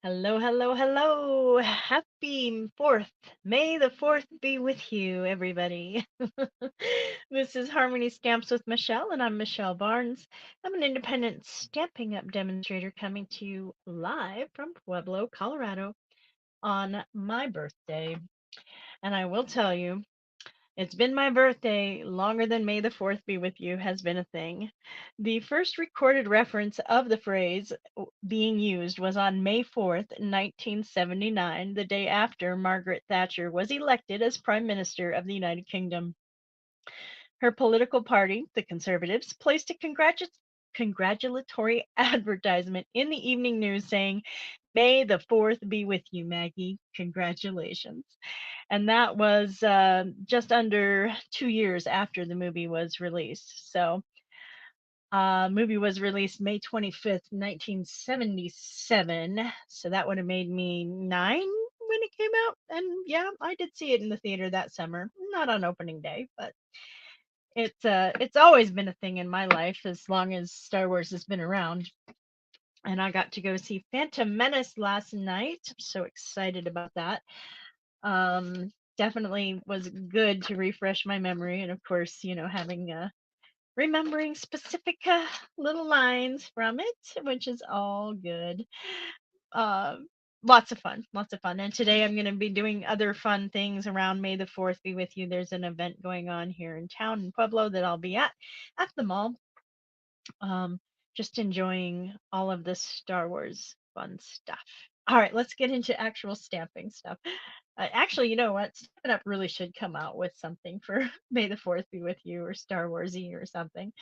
Hello, hello, hello. Happy 4th. May the 4th be with you, everybody. This is Harmony Stamps with Michelle, and I'm Michelle Barnes. I'm an independent Stamping Up demonstrator coming to you live from Pueblo, Colorado on my birthday. And I will tell you, it's been my birthday longer than May the 4th be with you has been a thing. The first recorded reference of the phrase being used was on May 4th, 1979, the day after Margaret Thatcher was elected as Prime Minister of the United Kingdom. Her political party, the Conservatives, placed a congratulatory advertisement in the evening news saying, "May the 4th be with you, Maggie. Congratulations." And that was just under 2 years after the movie was released. So, movie was released May 25th, 1977. So that would have made me 9 when it came out. And yeah, I did see it in the theater that summer. Not on opening day, but it's always been a thing in my life as long as Star Wars has been around. And I got to go see Phantom Menace last night. I'm so excited about that. Definitely was good to refresh my memory, and of course, having remembering specific little lines from it, which is all good. Um, lots of fun. And today I'm going to be doing other fun things around May the 4th be with you. There's an event going on here in town in Pueblo that I'll be at the mall. Um, just enjoying all of this Star Wars fun stuff. All right, let's get into actual stamping stuff. Actually, you know what? Stampin' Up really should come out with something for May the 4th be with you or Star Warsy or something.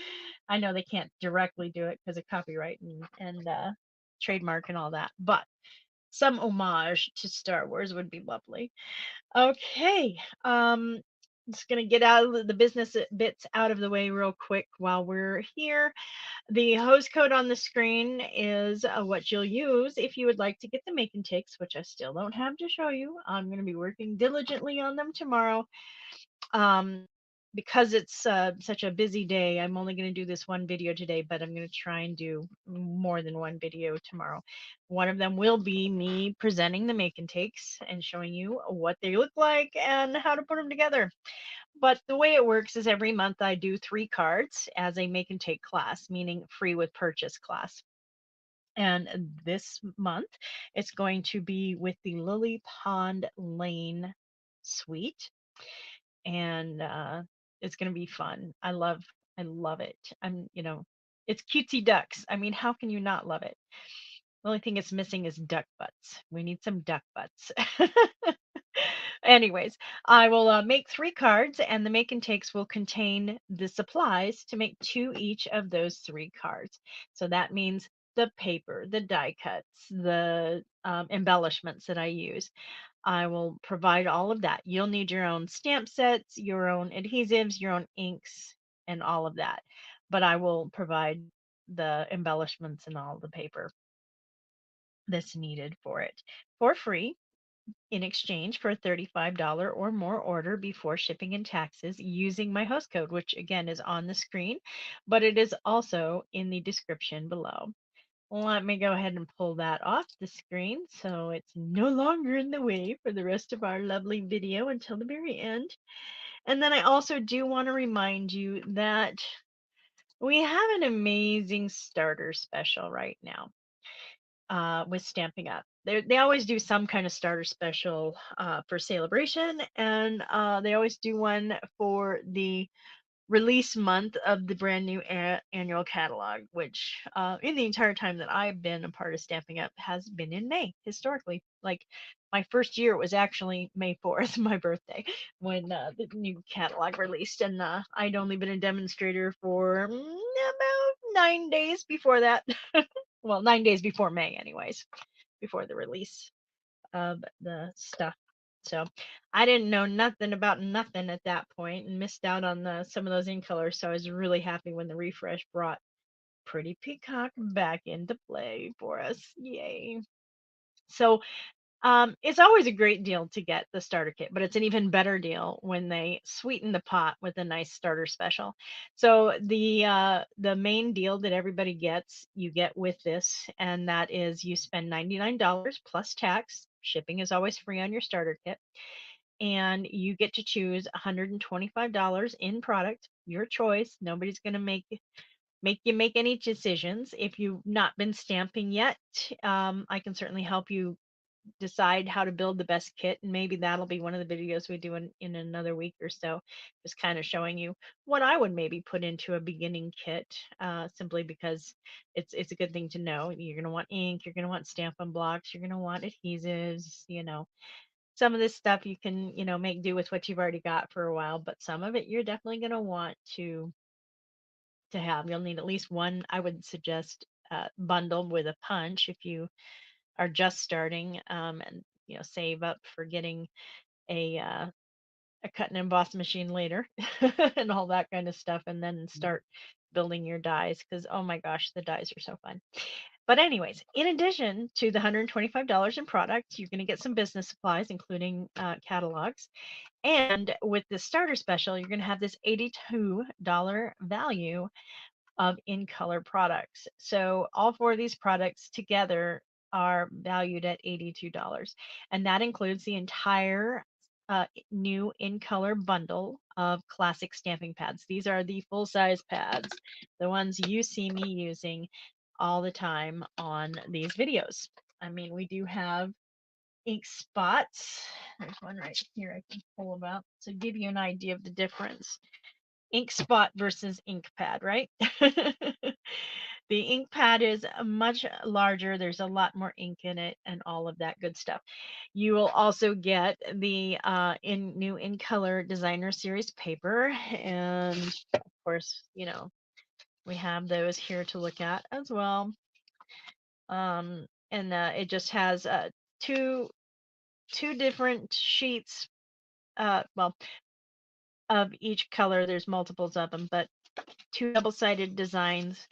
I know they can't directly do it because of copyright and trademark and all that, but some homage to Star Wars would be lovely. Okay. Just gonna get out of the business bits out of the way real quick while we're here. The host code on the screen is what you'll use if you would like to get the make and takes, which I still don't have to show you. I'm going to be working diligently on them tomorrow. Um, because it's such a busy day, I'm only going to do this one video today, but I'm going to try and do more than one video tomorrow. One of them will be me presenting the make and takes and showing you what they look like and how to put them together. But the way it works is every month I do 3 cards as a make and take class, meaning free with purchase class. And this month it's going to be with the Lily Pond Lane suite. And it's going to be fun. I love it. It's cutesy ducks. I mean, how can you not love it? The only thing it's missing is duck butts. We need some duck butts. Anyways, I will make 3 cards, and the make and takes will contain the supplies to make 2 each of those 3 cards. So that means the paper, the die cuts, the embellishments that I use. I will provide all of that. You'll need your own stamp sets, your own adhesives, your own inks, and all of that. But I will provide the embellishments and all the paper that's needed for it for free in exchange for a $35 or more order before shipping and taxes using my host code, which again is on the screen, but it is also in the description below. Let me go ahead and pull that off the screen so it's no longer in the way for the rest of our lovely video until the very end. And then I also do want to remind you that we have an amazing starter special right now with Stamping Up. They always do some kind of starter special for Celebration, and they always do one for the release month of the brand new annual catalog, which in the entire time that I've been a part of Stamping Up has been in May historically. Like my first year was actually May 4th, my birthday, when the new catalog released, and I'd only been a demonstrator for about 9 days before that. Well, 9 days before May, anyways, before the release of the stuff. So I didn't know nothing about nothing at that point and missed out on some of those ink colors. So I was really happy when the refresh brought Pretty Peacock back into play for us. Yay. So It's always a great deal to get the starter kit, but it's an even better deal when they sweeten the pot with a nice starter special. So the main deal that everybody gets, you get with this, and that is you spend $99 plus tax. Shipping is always free on your starter kit, and you get to choose $125 in product, your choice. Nobody's going to make you make any decisions. If you've not been stamping yet, I can certainly help you decide how to build the best kit, and maybe that'll be one of the videos we do in another week or so, just kind of showing you what I would maybe put into a beginning kit, simply because it's a good thing to know. You're going to want ink, you're going to want Stampin' blocks, you're going to want adhesives, some of this stuff you can, make do with what you've already got for a while, but some of it you're definitely going to want to have. You'll need at least one, I would suggest, bundle with a punch if you are just starting, and save up for getting a cut and emboss machine later and all that kind of stuff, and then start building your dies, because oh my gosh, the dies are so fun. But anyways, in addition to the $125 in product, you're going to get some business supplies, including catalogs. And with the starter special, you're going to have this $82 value of in color products. So all four of these products together are valued at $82. And that includes the entire new in color bundle of classic stamping pads. These are the full size pads, the ones you see me using all the time on these videos. I mean, we do have ink spots. There's one right here I can pull about to give you an idea of the difference. Ink spot versus ink pad, right? The ink pad is much larger. There's a lot more ink in it and all of that good stuff. You will also get the new in color designer series paper. And of course, we have those here to look at as well. And it just has two different sheets. Well, of each color. There's multiples of them, but two double-sided designs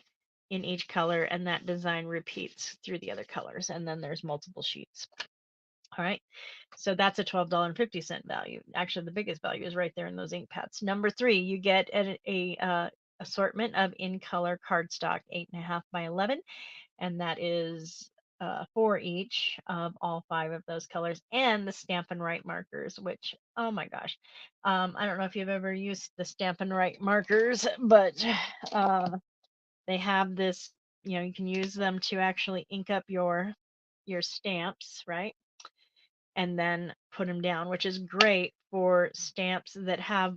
in each color, and that design repeats through the other colors, and then there's multiple sheets. All right, so that's a $12.50 value. Actually, the biggest value is right there in those ink pads. Number three, you get a assortment of in color cardstock, 8.5 by 11, and that is for each of all five of those colors, and the Stampin' Right markers, which, oh my gosh, I don't know if you've ever used the Stampin' Right markers, but they have this, you can use them to actually ink up your stamps, right? And then put them down, which is great for stamps that have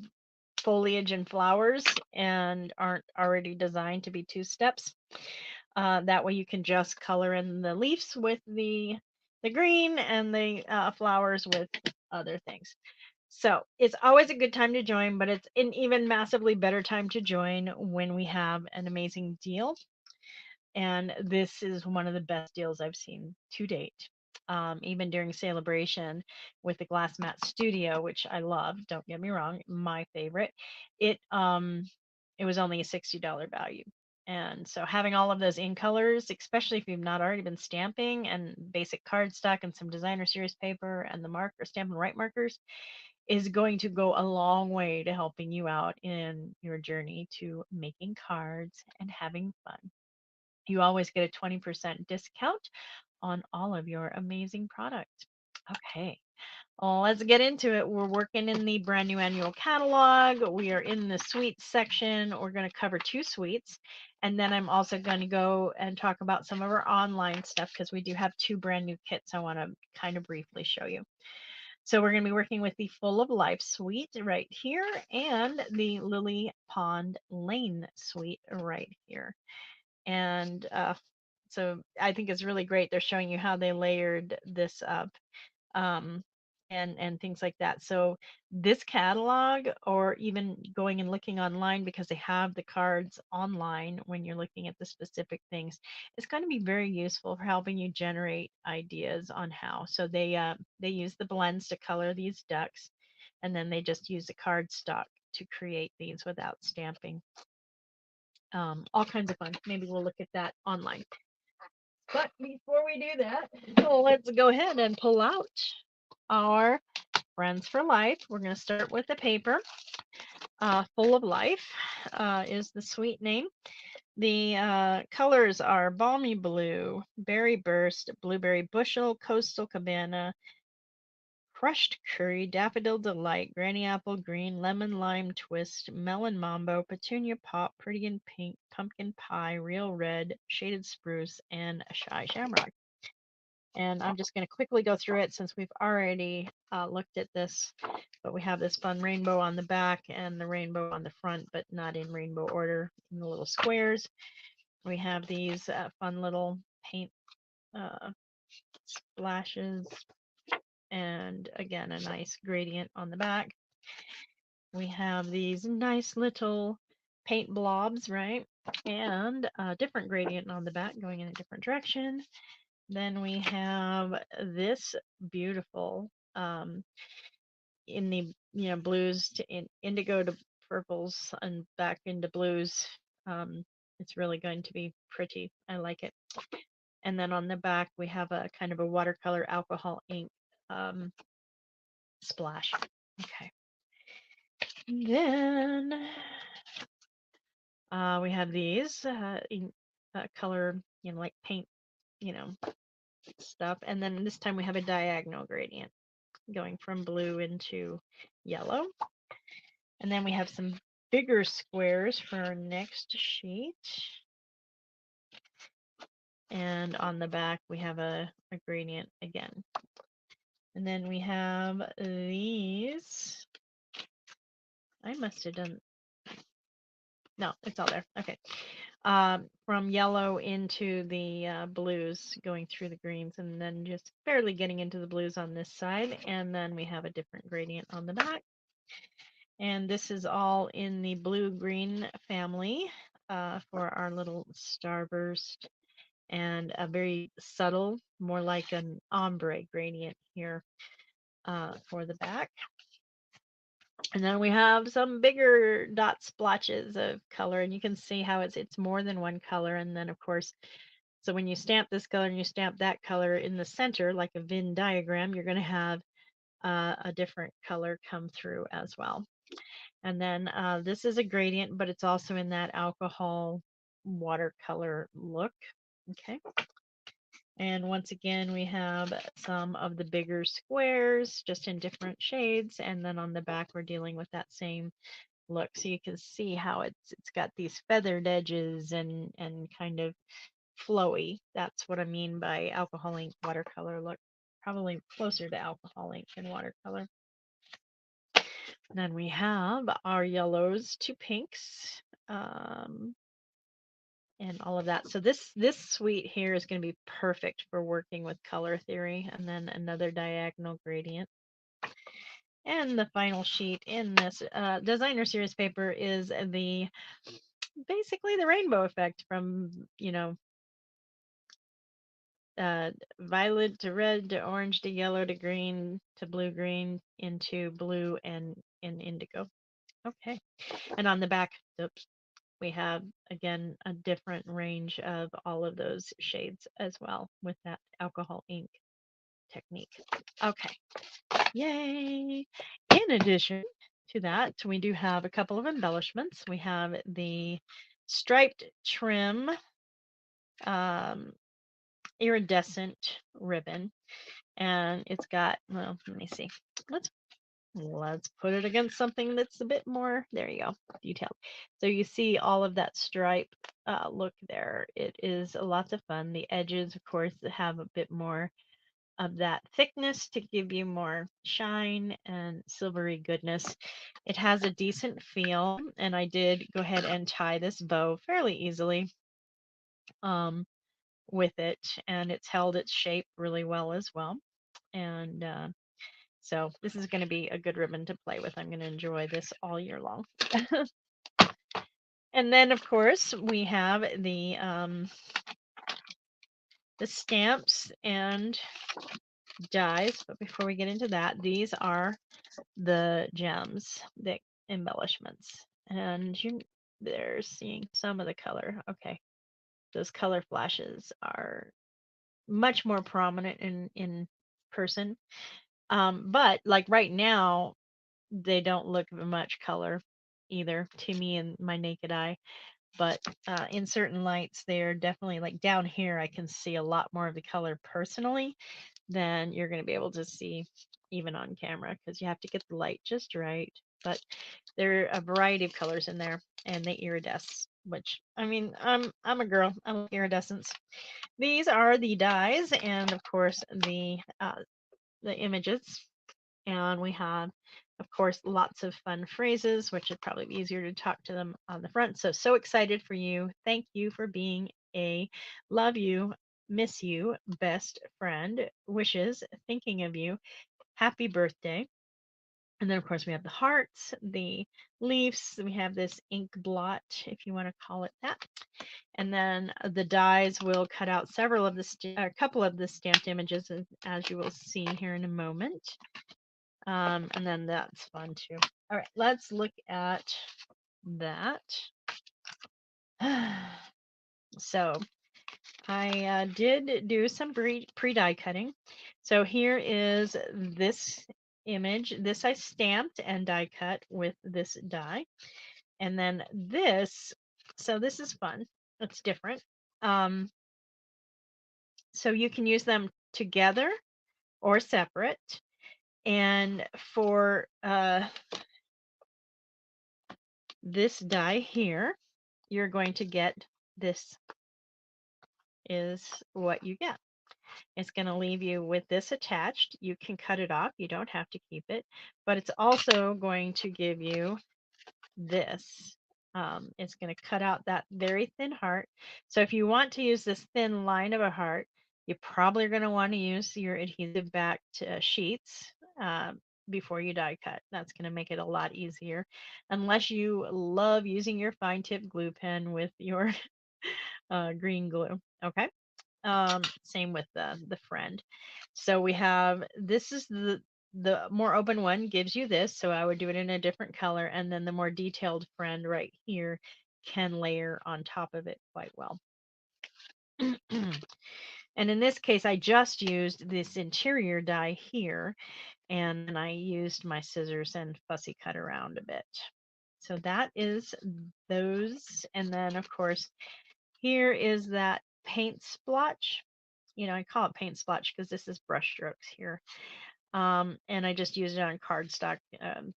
foliage and flowers and aren't already designed to be two steps. That way you can just color in the leaves with the green and the flowers with other things. So it's always a good time to join, but it's an even massively better time to join when we have an amazing deal. And this is one of the best deals I've seen to date. Even during celebration with the Glass Mat Studio, which I love, don't get me wrong, my favorite. It was only a $60 value. And so having all of those in colors, especially if you've not already been stamping, and basic cardstock and some designer series paper and the marker, Stampin' Right markers, is going to go a long way to helping you out in your journey to making cards and having fun. You always get a 20% discount on all of your amazing products. Okay, well, let's get into it. We're working in the brand new annual catalog. We are in the suites section. We're going to cover two suites. And then I'm also going to go and talk about some of our online stuff, because we do have two brand new kits I want to kind of briefly show you. So we're going to be working with the Full of Life suite right here, and the Lily Pond Lane suite right here. And so I think it's really great. They're showing you how they layered this up, um, and things like that. So this catalog, or even going and looking online, because they have the cards online when you're looking at the specific things, is going to be very useful for helping you generate ideas on how. So they use the blends to color these ducks, and then they just use the cardstock to create these without stamping. All kinds of fun. Maybe we'll look at that online. But before we do that, let's go ahead and pull out our Friends for Life. We're going to start with the paper. Full of Life is the sweet name. The colors are Balmy Blue, Berry Burst, Blueberry Bushel, Coastal Cabana, Crushed Curry, Daffodil Delight, Granny Apple Green, Lemon Lime Twist, Melon Mambo, Petunia Pop, Pretty in Pink, Pumpkin Pie, Real Red, Shaded Spruce, and Shy Shamrock. And I'm just going to quickly go through it since we've already looked at this. But we have this fun rainbow on the back and the rainbow on the front, but not in rainbow order in the little squares. We have these fun little paint splashes, and again, a nice gradient on the back. We have these nice little paint blobs, right? And a different gradient on the back going in a different direction. Then we have this beautiful in the blues to indigo to purples and back into blues. It's really going to be pretty. I like it. And then on the back we have a kind of a watercolor alcohol ink splash. Okay. Then we have these color, like paint, stuff. And then this time we have a diagonal gradient going from blue into yellow. And then we have some bigger squares for our next sheet. And on the back, we have a gradient again. And then we have these. I must have done, no, it's all there. Okay. From yellow into the blues, going through the greens, and then just barely getting into the blues on this side. And then we have a different gradient on the back. And this is all in the blue-green family for our little starburst, and a very subtle, more like an ombre gradient here for the back. And then we have some bigger dot splotches of color, and you can see how it's more than one color. And then, of course, so when you stamp this color and you stamp that color in the center, like a Venn diagram, you're going to have a different color come through as well. And then this is a gradient, but it's also in that alcohol watercolor look. Okay. And once again, we have some of the bigger squares just in different shades. And then on the back, we're dealing with that same look. So you can see how it's got these feathered edges and kind of flowy. That's what I mean by alcohol ink watercolor look. Probably closer to alcohol ink than watercolor. Then we have our yellows to pinks. And all of that. So this suite here is going to be perfect for working with color theory. And then another diagonal gradient. And the final sheet in this designer series paper is basically the rainbow effect from, violet to red to orange to yellow to green to blue green into blue and indigo. Okay. And on the back, oops, we have, again, a different range of all of those shades as well with that alcohol ink technique. Okay. Yay. In addition to that, we do have a couple of embellishments. We have the striped trim iridescent ribbon, and it's got, well, let me see. Let's put it against something that's a bit more, there you go, detailed. So you see all of that stripe look there. It is lots of fun. The edges, of course, have a bit more of that thickness to give you more shine and silvery goodness. It has a decent feel, and I did go ahead and tie this bow fairly easily with it, and it's held its shape really well as well. And so this is going to be a good ribbon to play with. I'm going to enjoy this all year long. And then, of course, we have the stamps and dies. But before we get into that, these are the gems, the embellishments. And they're seeing some of the color. Okay. Those color flashes are much more prominent in person. But like right now, they don't look much color either to me in my naked eye. But in certain lights, they're definitely like down here. I can see a lot more of the color personally than you're going to be able to see even on camera because you have to get the light just right. But there are a variety of colors in there, and they iridesce. Which I mean, I'm a girl. I like iridescence. These are the dies, and of course the images. And we have, of course, lots of fun phrases, which would probably be easier to talk to them on the front. So excited for you. Thank you for being a love you, miss you, best friend, wishes, thinking of you, happy birthday. And then, of course, we have the hearts, the leaves. We have this ink blot, if you want to call it that. And then the dies will cut out several of a couple of the stamped images, as you will see here in a moment. And then that's fun too. All right, let's look at that. So I did do some pre-die cutting. So here is this image. This I stamped and die cut with this die. And then this, so this is fun. It's different. So you can use them together or separate. And for this die here, you're going to get this is what you get. It's going to leave you with this attached. You can cut it off. You don't have to keep it, but it's also going to give you this. It's going to cut out that very thin heart. So if you want to use this thin line of a heart, you probably are going to want to use your adhesive back sheets before you die cut. That's going to make it a lot easier, unless you love using your fine tip glue pen with your green glue. Okay. Same with the friend. So we have, this is the more open one gives you this, so I would do it in a different color, and then the more detailed friend right here can layer on top of it quite well. And in this case, I just used this interior die here, and then I used my scissors and fussy cut around a bit. So that is those. And then, of course, here is that paint splotch. You know, I call it paint splotch because this is brush strokes here. And I just used it on cardstock,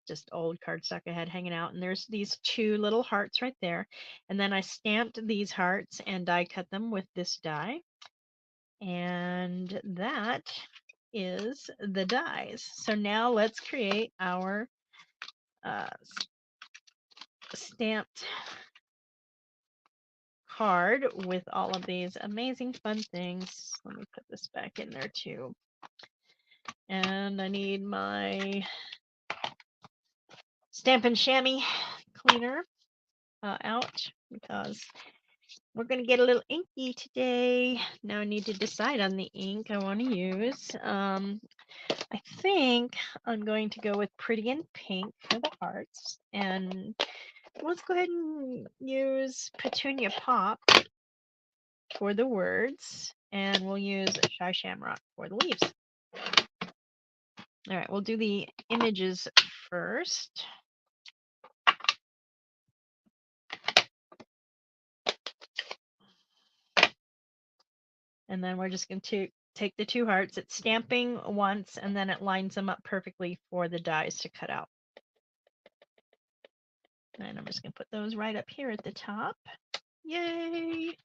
just old cardstock I had hanging out. And there's these two little hearts right there. And then I stamped these hearts and die cut them with this die. And that is the dies. So now let's create our stamped card with all of these amazing fun things. Let me put this back in there too. And I need my Stampin' Chamois cleaner out because we're going to get a little inky today. Now I need to decide on the ink I want to use. I think I'm going to go with Pretty in Pink for the hearts. And let's go ahead and use Petunia Pop for the words. And we'll use Shy Shamrock for the leaves. All right, we'll do the images first. And then we're just going to take the two hearts. It's stamping once, and then it lines them up perfectly for the dies to cut out. And I'm just going to put those right up here at the top. Yay!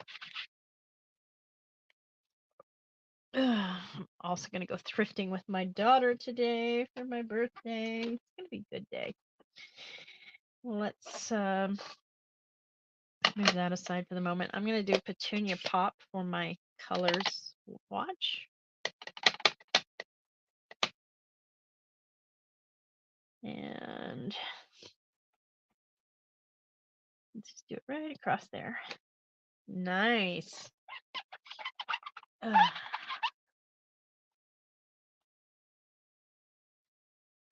I'm also going to go thrifting with my daughter today for my birthday. It's going to be a good day. Let's move that aside for the moment. I'm going to do Petunia Pop for my colors watch. And let's just do it right across there. Nice.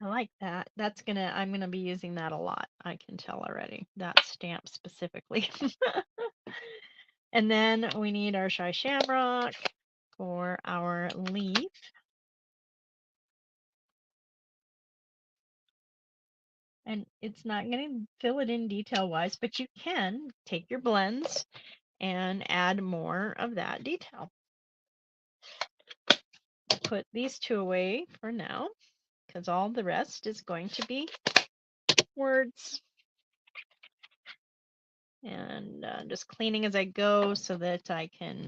I like that. I'm gonna be using that a lot. I can tell already. That stamp specifically. And then we need our Shy Shamrock. for our leaf. And it's not going to fill it in detail-wise, but you can take your blends and add more of that detail. Put these two away for now, because all the rest is going to be words. And just cleaning as I go so that I can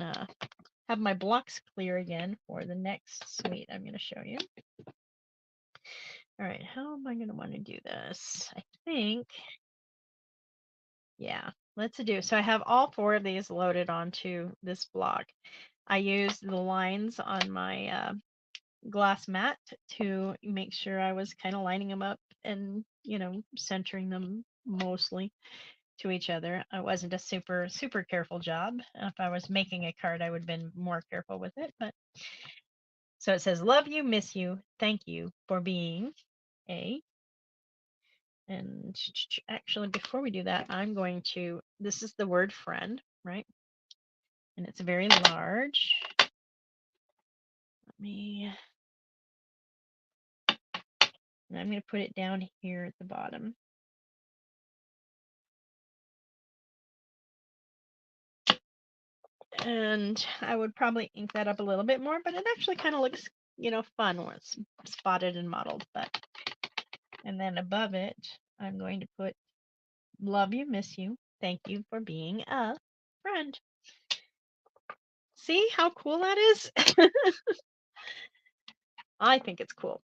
have my blocks clear again for the next suite I'm going to show you. All right, how am I going to want to do this? I think, yeah, let's do. So I have all 4 of these loaded onto this block. I used the lines on my glass mat to make sure I was kind of lining them up and, centering them mostly to each other. It wasn't a super careful job. If I was making a card, I would have been more careful with it. But so it says, love you, miss you, thank you for being a. And actually, before we do that, I'm going to, this is the word friend, right? And it's very large. And I'm going to put it down here at the bottom. And I would probably ink that up a little bit more, but it actually kind of looks, fun when it's spotted and mottled. And then above it, I'm going to put love you, miss you, thank you for being a friend. See how cool that is? I think it's cool.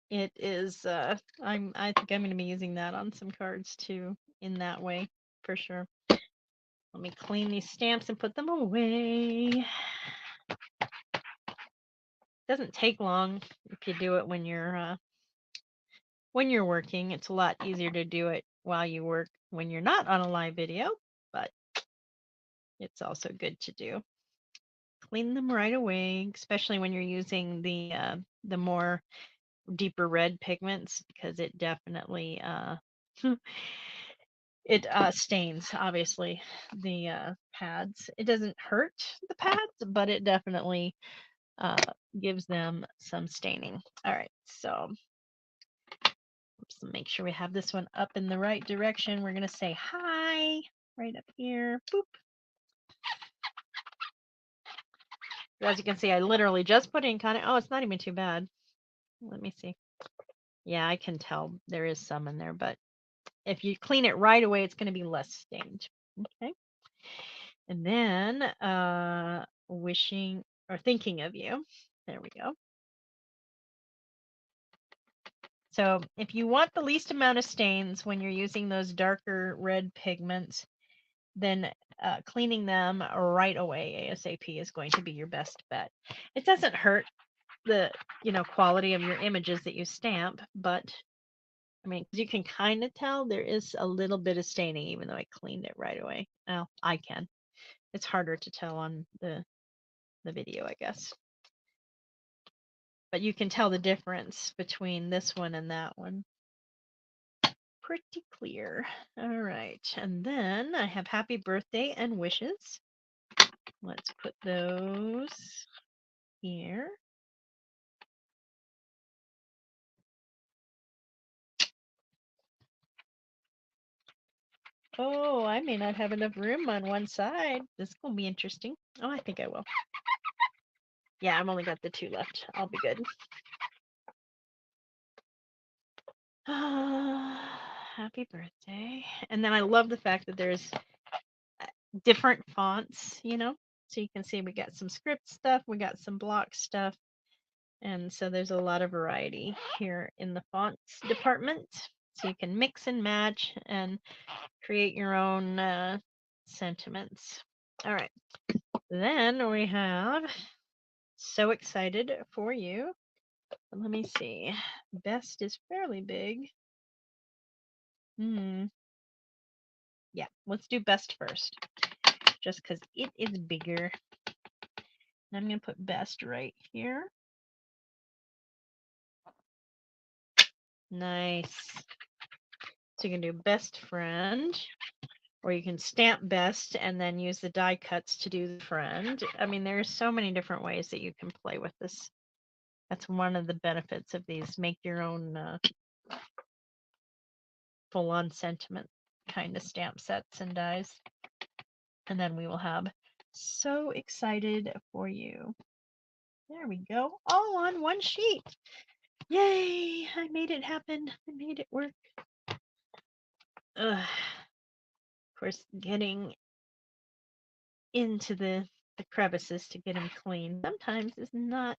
It is, I think I'm going to be using that on some cards too, in that way, for sure. Let me clean these stamps and put them away. Doesn't take long if you do it when you're working. It's a lot easier to do it while you work when you're not on a live video, but it's also good to do. Clean them right away, especially when you're using the more deeper red pigments, because it definitely it stains, obviously, the pads. It doesn't hurt the pads, but it definitely gives them some staining. All right, so let's make sure we have this one up in the right direction. We're going to say hi right up here. Boop. As you can see, I literally just put ink on it. Oh, it's not even too bad. Let me see. Yeah, I can tell there is some in there, but if you clean it right away, it's going to be less stained. Okay. And then wishing or thinking of you. There we go. So if you want the least amount of stains when you're using those darker red pigments, then cleaning them right away ASAP is going to be your best bet. It doesn't hurt the quality of your images that you stamp, but I mean, you can kind of tell there is a little bit of staining even though I cleaned it right away. Well, I can. It's harder to tell on the video, I guess. But you can tell the difference between this one and that one. Pretty clear. All right, and then I have happy birthday and wishes. Let's put those here. Oh, I may not have enough room on one side. This is going to be interesting. Oh, I think I will. Yeah, I've only got the 2 left. I'll be good. Happy birthday. And then I love the fact that there's different fonts, so you can see we got some script stuff, we got some block stuff, and so there's a lot of variety here in the fonts department, so you can mix and match and create your own sentiments. All right, then we have so excited for you. Let me see, best is fairly big. Yeah, let's do best first, just because it is bigger. I'm going to put best right here. Nice. So you can do best friend or you can stamp best and then use the die cuts to do the friend. I mean, there's so many different ways that you can play with this. That's one of the benefits of these make your own full on sentiment kind of stamp sets and dies. And then we will have So Excited for You. There we go. All on one sheet. Yay! I made it happen. I made it work. Ugh. Of course, getting into the crevices to get them clean sometimes is not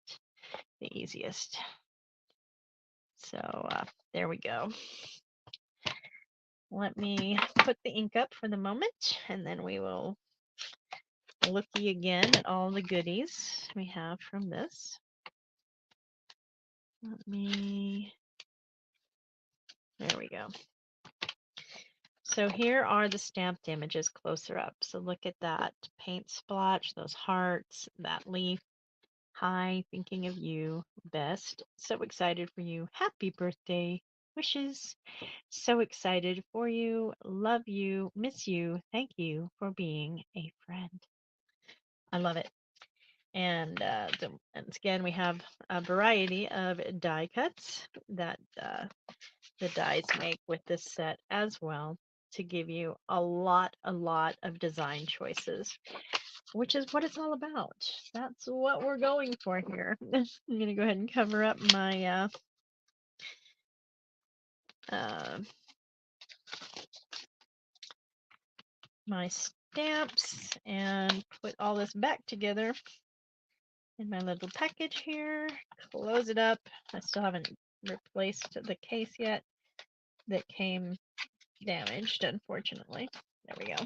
the easiest. So there we go. Let me put the ink up for the moment, and then we will looky again at all the goodies we have from this. There we go. So here are the stamped images closer up. So look at that paint splotch, those hearts, that leaf. Hi, thinking of you, best. So excited for you. Happy birthday. Wishes. So excited for you. Love you. Miss you. Thank you for being a friend. I love it. And once again, we have a variety of die cuts that the dies make with this set as well to give you a lot of design choices, which is what it's all about. That's what we're going for here. I'm going to go ahead and cover up my my stamps and put all this back together in my little package here. Close it up. I still haven't replaced the case yet that came damaged, unfortunately. There we go.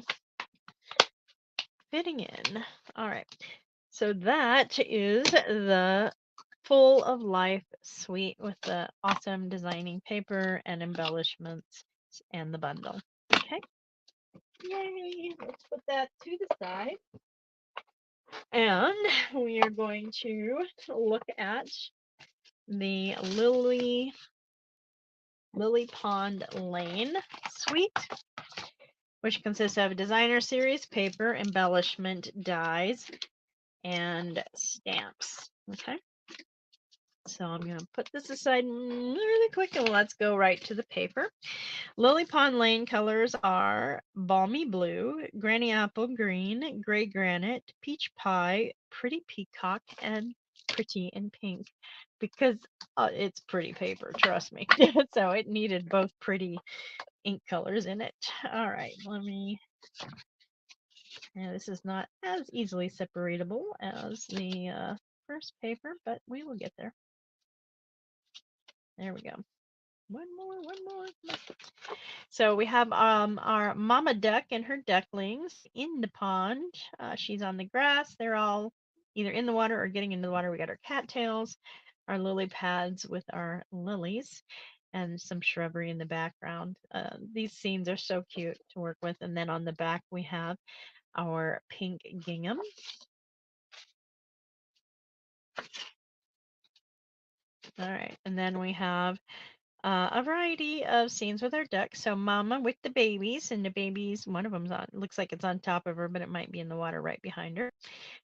Fitting in. All right. So that is the Full of Life suite with the awesome designing paper and embellishments and the bundle. Okay. Yay. Let's put that to the side. And we are going to look at the Lily Pond Lane suite, which consists of designer series paper, embellishment, dies, and stamps. Okay. So I'm going to put this aside really quick and let's go right to the paper. Lily Pond Lane colors are Balmy Blue, Granny Apple Green, Gray Granite, Peach Pie, Pretty Peacock, and Pretty in Pink. Because it's pretty paper, trust me. So it needed both pretty ink colors in it. All right, this is not as easily separatable as the first paper, but we will get there. There we go. One more. So we have our mama duck and her ducklings in the pond. She's on the grass. They're all either in the water or getting into the water. We got our cattails, our lily pads with our lilies, and some shrubbery in the background. These scenes are so cute to work with. And then on the back we have our pink gingham. All right, and then we have a variety of scenes with our ducks. So Mama with the babies, and the babies, one of them's on, looks like it's on top of her, but it might be in the water right behind her.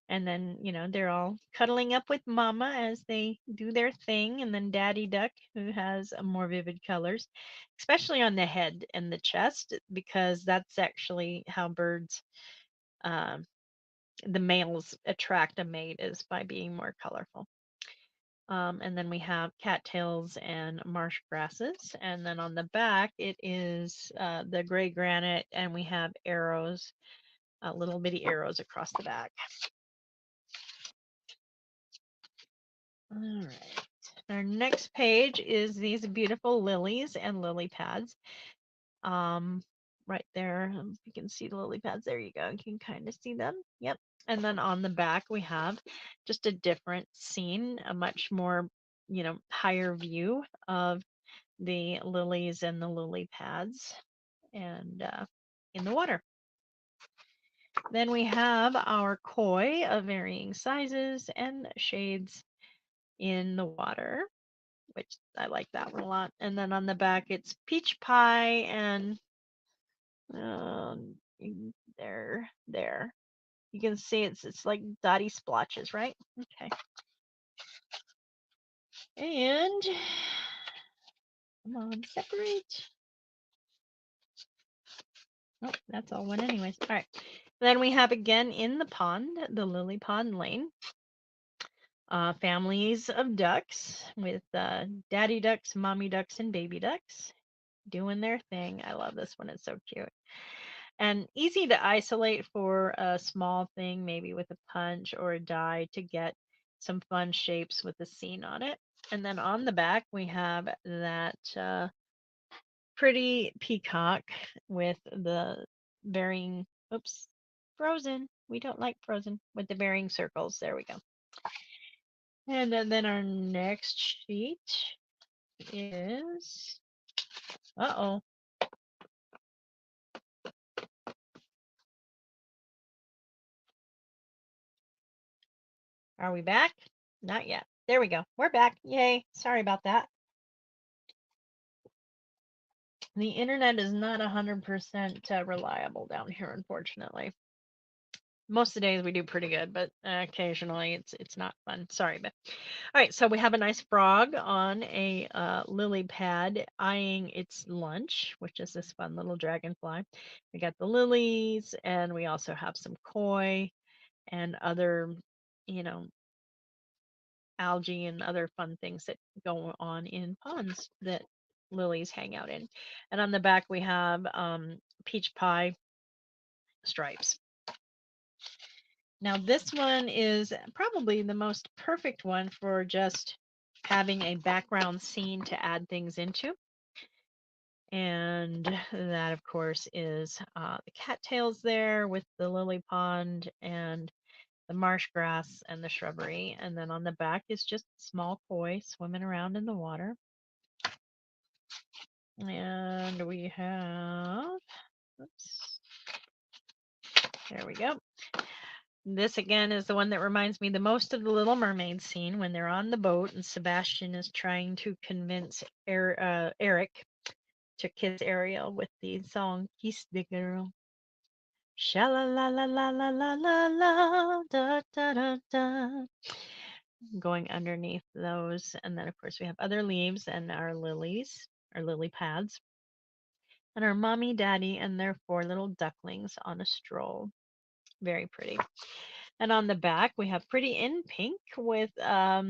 And then, they're all cuddling up with Mama as they do their thing. And then Daddy Duck, who has more vivid colors, especially on the head and the chest, because that's actually how birds, the males attract a mate is by being more colorful. And then we have cattails and marsh grasses. And then on the back, it is the gray granite, and we have arrows, little bitty arrows across the back. All right. Our next page is these beautiful lilies and lily pads. Right there, you can see the lily pads. There you go. You can kind of see them. Yep. And then on the back, we have just a different scene, a much more, higher view of the lilies and the lily pads and in the water. Then we have our koi of varying sizes and shades in the water, which I like that one a lot. And then on the back, it's peach pie and There. You can see it's like dotty splotches, right? Okay. And come on, separate. Oh, that's all one anyways. All right. Then we have again in the pond, the lily pond lane, families of ducks with daddy ducks, mommy ducks, and baby ducks doing their thing. I love this one. It's so cute. And easy to isolate for a small thing, maybe with a punch or a die to get some fun shapes with the scene on it. And then on the back, we have that pretty peacock with the varying, oops, frozen. We don't like frozen with the varying circles. There we go. And then our next sheet is, uh-oh. Are we back? Not yet. There we go. We're back. Yay. Sorry about that. The internet is not 100% reliable down here, unfortunately. Most of the days we do pretty good, but occasionally it's not fun. Sorry, but all right. So we have a nice frog on a lily pad eyeing its lunch, which is this fun little dragonfly. We got the lilies, and we also have some koi and other, you know, algae and other fun things that go on in ponds that lilies hang out in. And on the back we have peach pie stripes. Now this one is probably the most perfect one for just having a background scene to add things into. And that, of course, is the cattails there with the lily pond and the marsh grass and the shrubbery. And then on the back is just small koi swimming around in the water. And we have, oops, there we go. This again is the one that reminds me the most of the Little Mermaid scene when they're on the boat and Sebastian is trying to convince Eric to kiss Ariel with the song Kiss the Girl. Sha la la la la la la la la da da da da. Going underneath those. And then of course we have other leaves and our lilies, our lily pads. And our mommy, daddy, and their 4 little ducklings on a stroll. Very pretty. And on the back, we have pretty in pink with, I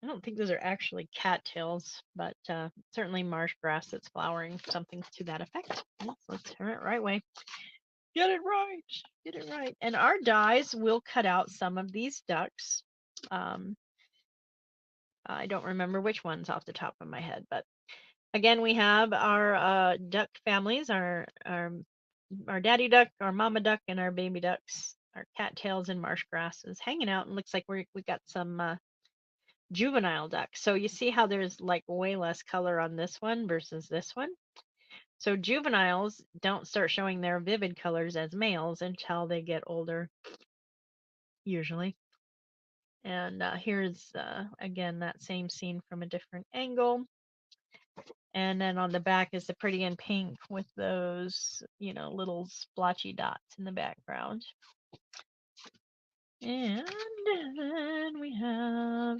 don't think those are actually cattails, but certainly marsh grass that's flowering, something to that effect. Yes, let's turn it right way. Get it right. Get it right. And our dies will cut out some of these ducks. I don't remember which ones off the top of my head, but again, we have our duck families, our daddy duck, our mama duck, and our baby ducks, our cattails and marsh grasses hanging out. And looks like we got some juvenile ducks. So you see how there's like way less color on this one versus this one. So juveniles don't start showing their vivid colors as males until they get older, usually. And here's again that same scene from a different angle. And then on the back is the pretty in pink with those, little splotchy dots in the background. And then we have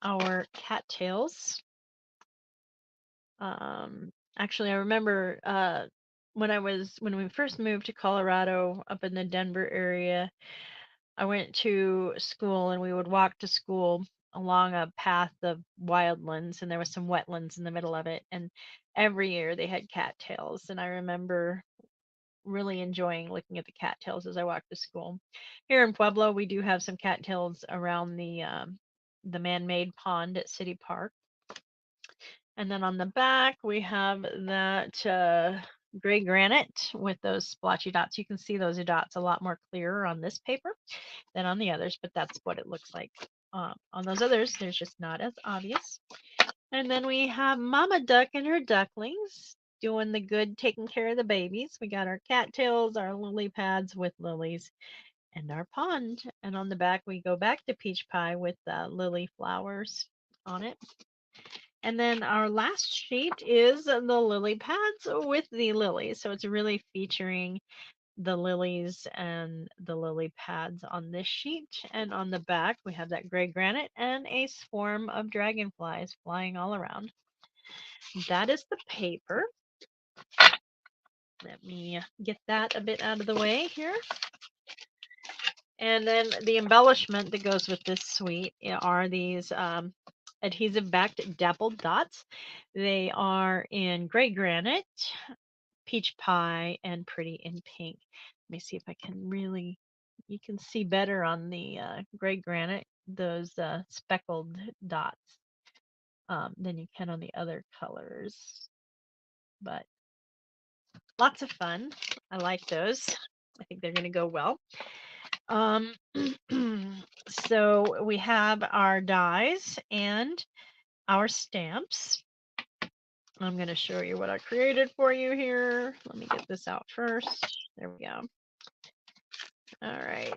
our cattails. Actually, I remember when we first moved to Colorado up in the Denver area, I went to school and we would walk to school along a path of wildlands and there was some wetlands in the middle of it. And every year they had cattails. And I remember really enjoying looking at the cattails as I walked to school. Here in Pueblo, we do have some cattails around the man-made pond at City Park. And then on the back, we have that gray granite with those splotchy dots. You can see those dots a lot more clearer on this paper than on the others, but that's what it looks like. On those others, there's just not as obvious. And then we have Mama Duck and her ducklings doing the good, taking care of the babies. We got our cattails, our lily pads with lilies, and our pond. And on the back, we go back to peach pie with lily flowers on it. And then our last sheet is the lily pads with the lilies. So it's really featuring the lilies and the lily pads on this sheet. And on the back, we have that gray granite and a swarm of dragonflies flying all around. That is the paper. Let me get that a bit out of the way here. And then the embellishment that goes with this suite are these adhesive backed dappled dots. They are in gray granite, peach pie, and pretty in pink. Let me see if I can really, you can see better on the gray granite, those speckled dots than you can on the other colors. But lots of fun. I like those. I think they're going to go well. Um, so we have our dies and our stamps. I'm going to show you what I created for you here. Let me get this out first. There we go. All right.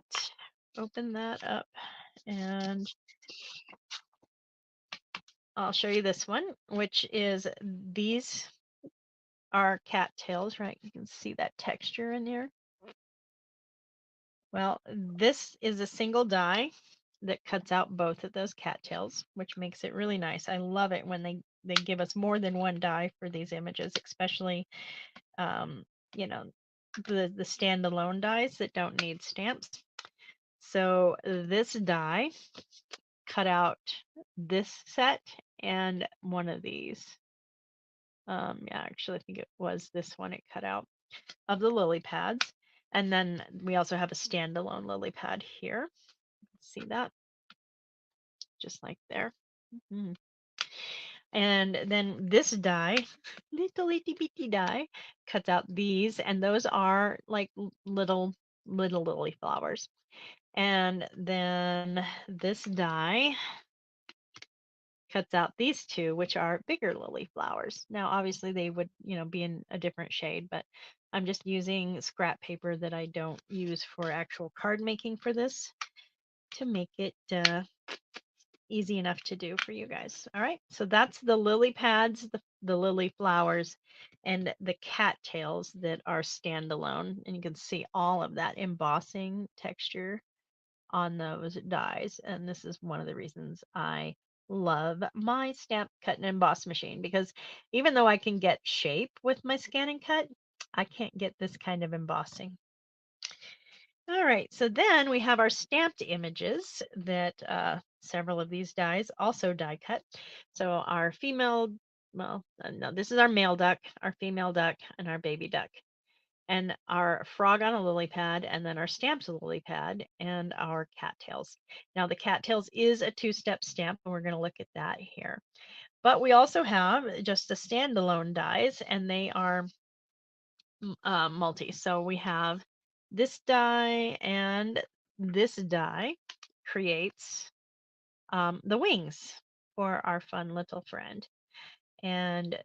Open that up and I'll show you this one, which is these are cattails, right? You can see that texture in there. Well, this is a single die that cuts out both of those cattails, which makes it really nice. I love it when they give us more than one die for these images, especially you know, the standalone dies that don't need stamps. So this die cut out this set and one of these. Yeah, actually, I think it was this one it cut out of the lily pads. And then we also have a standalone lily pad here. See that? Just like there. Mm. And then this die, little itty bitty die, cuts out these, and those are like little lily flowers. And then this die cuts out these two, which are bigger lily flowers. Now, obviously, they would, be in a different shade, but I'm just using scrap paper that I don't use for actual card making for this to make it easy enough to do for you guys. All right, so that's the lily pads, the lily flowers, and the cattails that are standalone. And you can see all of that embossing texture on those dies. And this is one of the reasons I love my stamp cut and emboss machine, because even though I can get shape with my scan and cut, I can't get this kind of embossing. All right, so then we have our stamped images that several of these dies also die cut. So our female, well, no, this is our male duck, our female duck, and our baby duck. And our frog on a lily pad, and then our stamps a lily pad, and our cattails. Now the cattails is a two-step stamp, and we're going to look at that here. But we also have just the standalone dies, and they are multi. So we have this die, and this die creates the wings for our fun little friend. And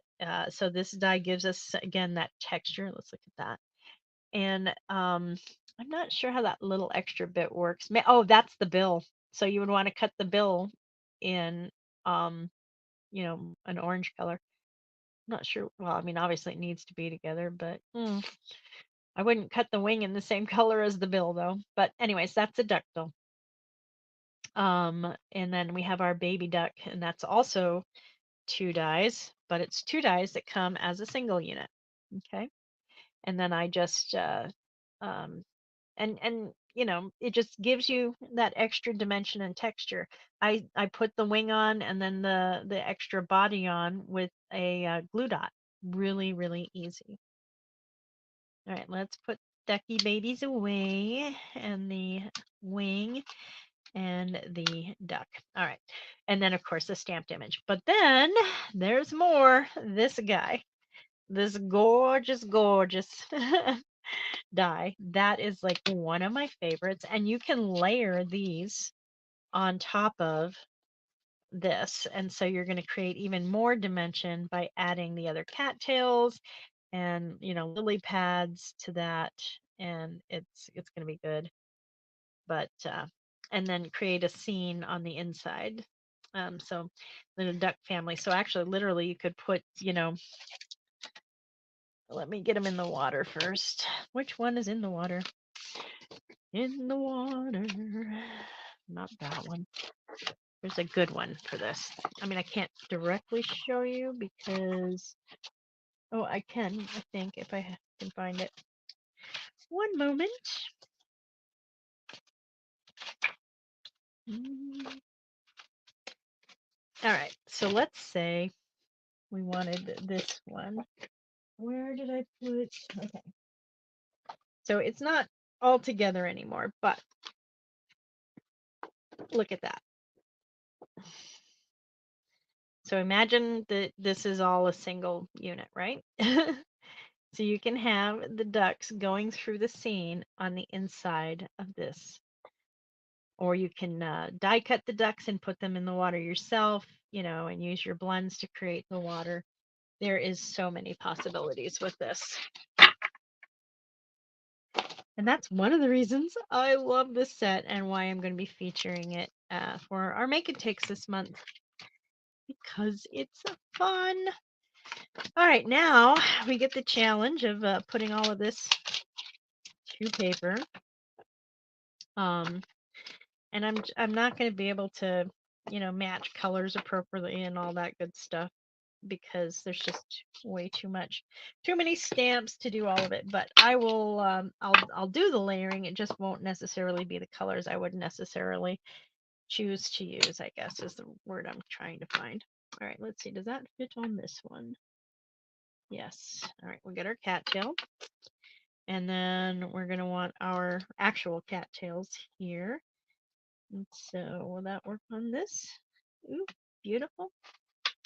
so this die gives us, again, that texture. Let's look at that. And I'm not sure how that little extra bit works. Oh, that's the bill. So you would want to cut the bill in, um, an orange color. I'm not sure. Well, I mean, obviously it needs to be together, but I wouldn't cut the wing in the same color as the bill, though. But anyways, that's a duck bill. And then we have our baby duck, and that's also two dies, but it's two dies that come as a single unit. Okay. And then I just and it just gives you that extra dimension and texture. I put the wing on and then the extra body on with a glue dot. Really easy. All right, let's put ducky babies away, and the wing and the duck. All right, and then of course the stamped image. But then there's more. This guy, this gorgeous die. That is like one of my favorites. And you can layer these on top of this. And so you're going to create even more dimension by adding the other cattails and, lily pads to that. And it's going to be good. But, and then create a scene on the inside So the duck family. So actually, literally, you could put, let me get them in the water first. Which one is in the water? In the water. Not that one. There's a good one for this. I mean, I can't directly show you because, oh, I can, I think, if I can find it. One moment. All right, so let's say we wanted this one. Where did I put? Okay. So it's not all together anymore, but look at that. So imagine that this is all a single unit, right? So you can have the ducks going through the scene on the inside of this. Or you can die cut the ducks and put them in the water yourself, and use your blends to create the water. There is so many possibilities with this. And that's one of the reasons I love this set and why I'm going to be featuring it for our Make It Takes this month. Because it's fun. All right, now we get the challenge of putting all of this to paper. And I'm not going to be able to, match colors appropriately and all that good stuff because there's just way too many stamps to do all of it. But I will, I'll do the layering. It just won't necessarily be the colors I would necessarily choose to use, I guess is the word I'm trying to find. All right, let's see. Does that fit on this one? Yes. All right, we got our cattail. And then we're going to want our actual cattails here. And so will that work on this? Ooh, beautiful.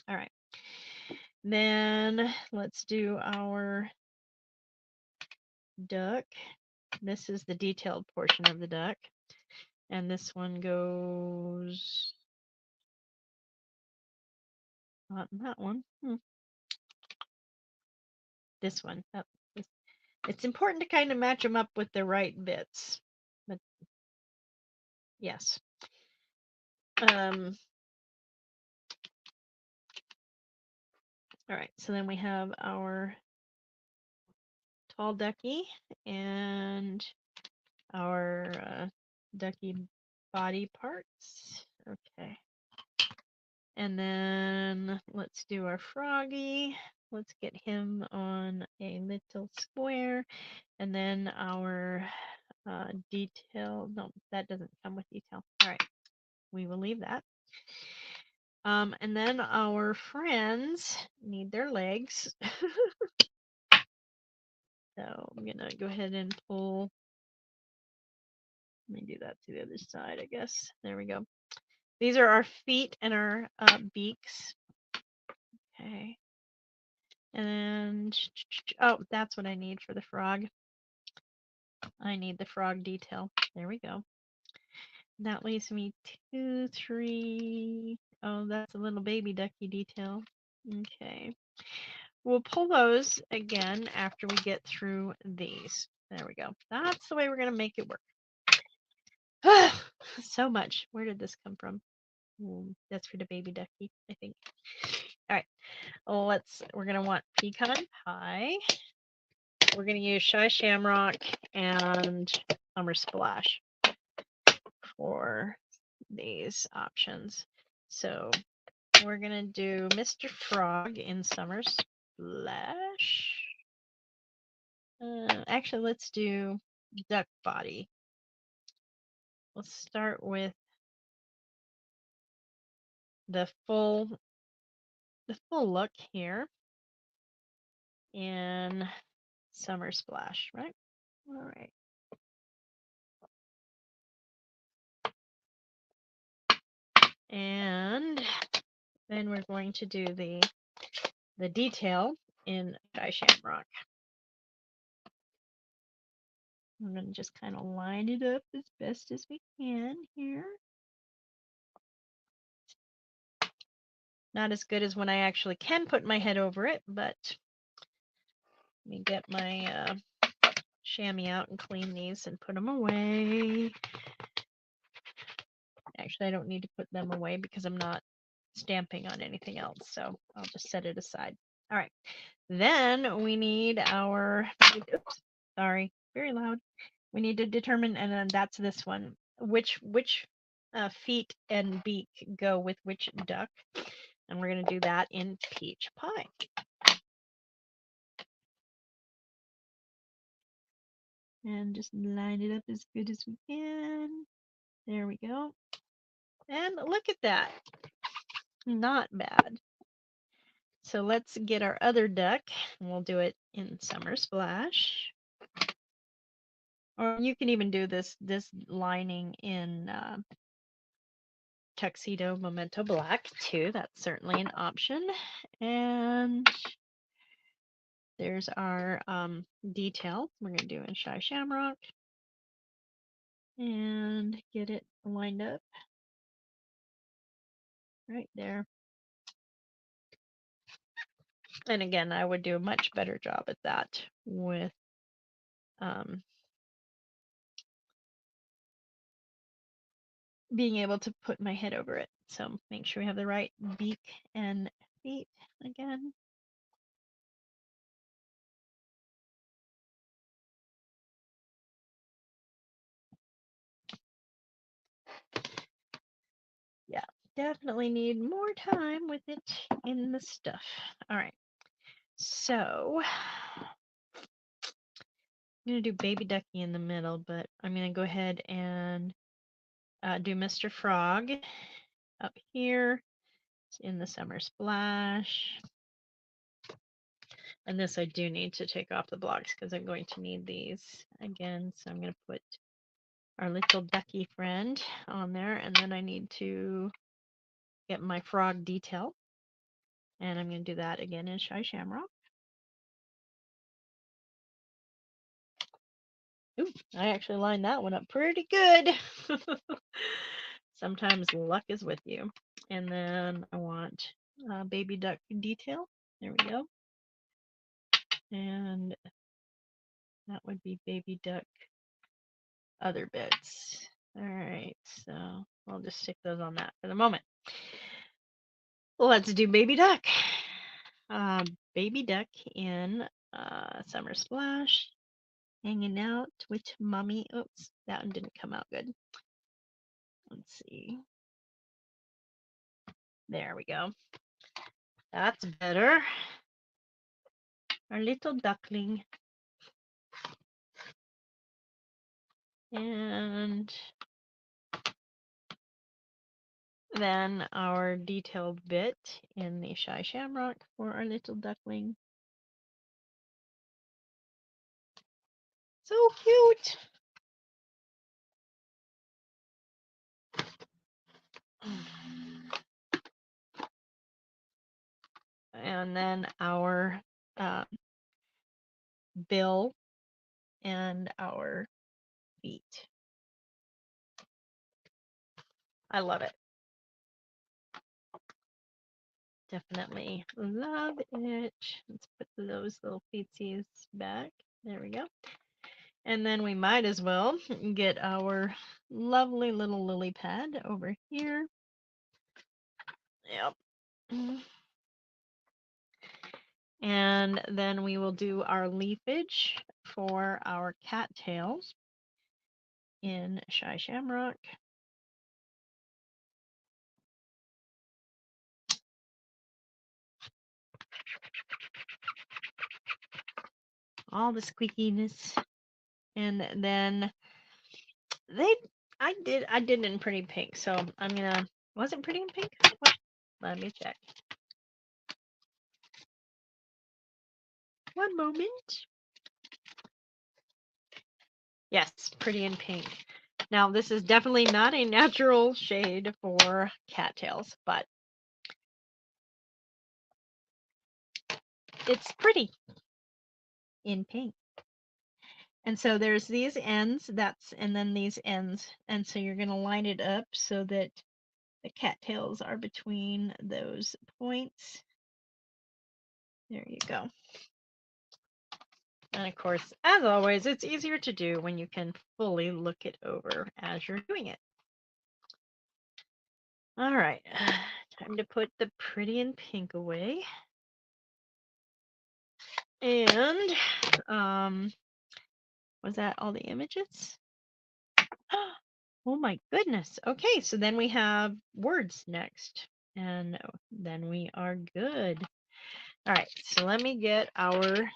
All right. Then let's do our duck. This is the detailed portion of the duck. And this one goes not in that one. This one. Oh, it's important to kind of match them up with the right bits. But yes. All right, so then we have our tall ducky and our ducky body parts. Okay. And then let's do our froggy. Let's get him on a little square. And then our detail. No, that doesn't come with detail. All right. We will leave that. And then our friends need their legs. So I'm going to go ahead and pull. Let me do that to the other side, I guess. There we go. These are our feet and our beaks. Okay. And, oh, that's what I need for the frog. I need the frog detail. There we go. That leaves me 2, 3. Oh, that's a little baby ducky detail. Okay. We'll pull those again after we get through these. There we go. That's the way we're going to make it work. So much. Where did this come from? That's for the baby ducky, I think. All right. We're going to want pecan pie. We're going to use Shy Shamrock and Summer Splash for these options. So we're going to do Mr. Frog in Summer Splash. Actually, let's do duck body. Let's start with the full look here in Summer Splash, right? All right. And then we're going to do the detail in Shy Shamrock. I'm going to just kind of line it up as best as we can here. Not as good as when I actually can put my head over it, but let me get my chamois out and clean these and put them away. Actually, I don't need to put them away because I'm not stamping on anything else, so I'll just set it aside. All right. Then we need our, oops, sorry, very loud. We need to determine, and then that's this one, which feet and beak go with which duck, and we're going to do that in peach pie. And just line it up as good as we can. There we go. And look at that. Not bad. So let's get our other duck, and we'll do it in Summer Splash. Or you can even do this lining in Tuxedo Memento Black too. That's certainly an option. And there's our detail. We're going to do in Shy Shamrock. And get it lined up right there. And again, I would do a much better job at that with being able to put my head over it. So make sure we have the right beak and feet again. Yeah, definitely need more time with it in the stuff. All right, so I'm gonna do Baby Ducky in the middle, but I'm gonna go ahead and do Mr. Frog up here in the Summer Splash. And this I do need to take off the blocks because I'm going to need these again. So I'm going to put our little ducky friend on there, and then I need to get my frog detail. And I'm going to do that again in Shy Shamrock. Ooh, I actually lined that one up pretty good. Sometimes luck is with you. And then I want baby duck detail. There we go. And that would be baby duck other bits. All right, so I'll just stick those on that for the moment. Let's do baby duck. Baby duck in Summer Splash, hanging out with mommy. Oops, that one didn't come out good. Let's see. There we go. That's better. Our little duckling. And then our detailed bit in the Shy Shamrock for our little duckling. So cute. And then our bill and our feet. I love it. Definitely love it. Let's put those little feetsies back. There we go. And then we might as well get our lovely little lily pad over here. Yep. And then we will do our leafage for our cattails in Shy Shamrock. All the squeakiness. And then I did it in pretty pink, so I'm gonna, was it pretty in pink? What? Let me check. One moment. Yes, pretty in pink. Now this is definitely not a natural shade for cattails, but it's pretty in pink. And so there's these ends, and then these ends, and so you're going to line it up so that the cattails are between those points. There you go. And of course, as always, it's easier to do when you can fully look it over as you're doing it. All right, Time to put the pretty and pink away. And was that all the images? Oh my goodness. Okay, so then we have words next. And then we are good. All right, so let me get our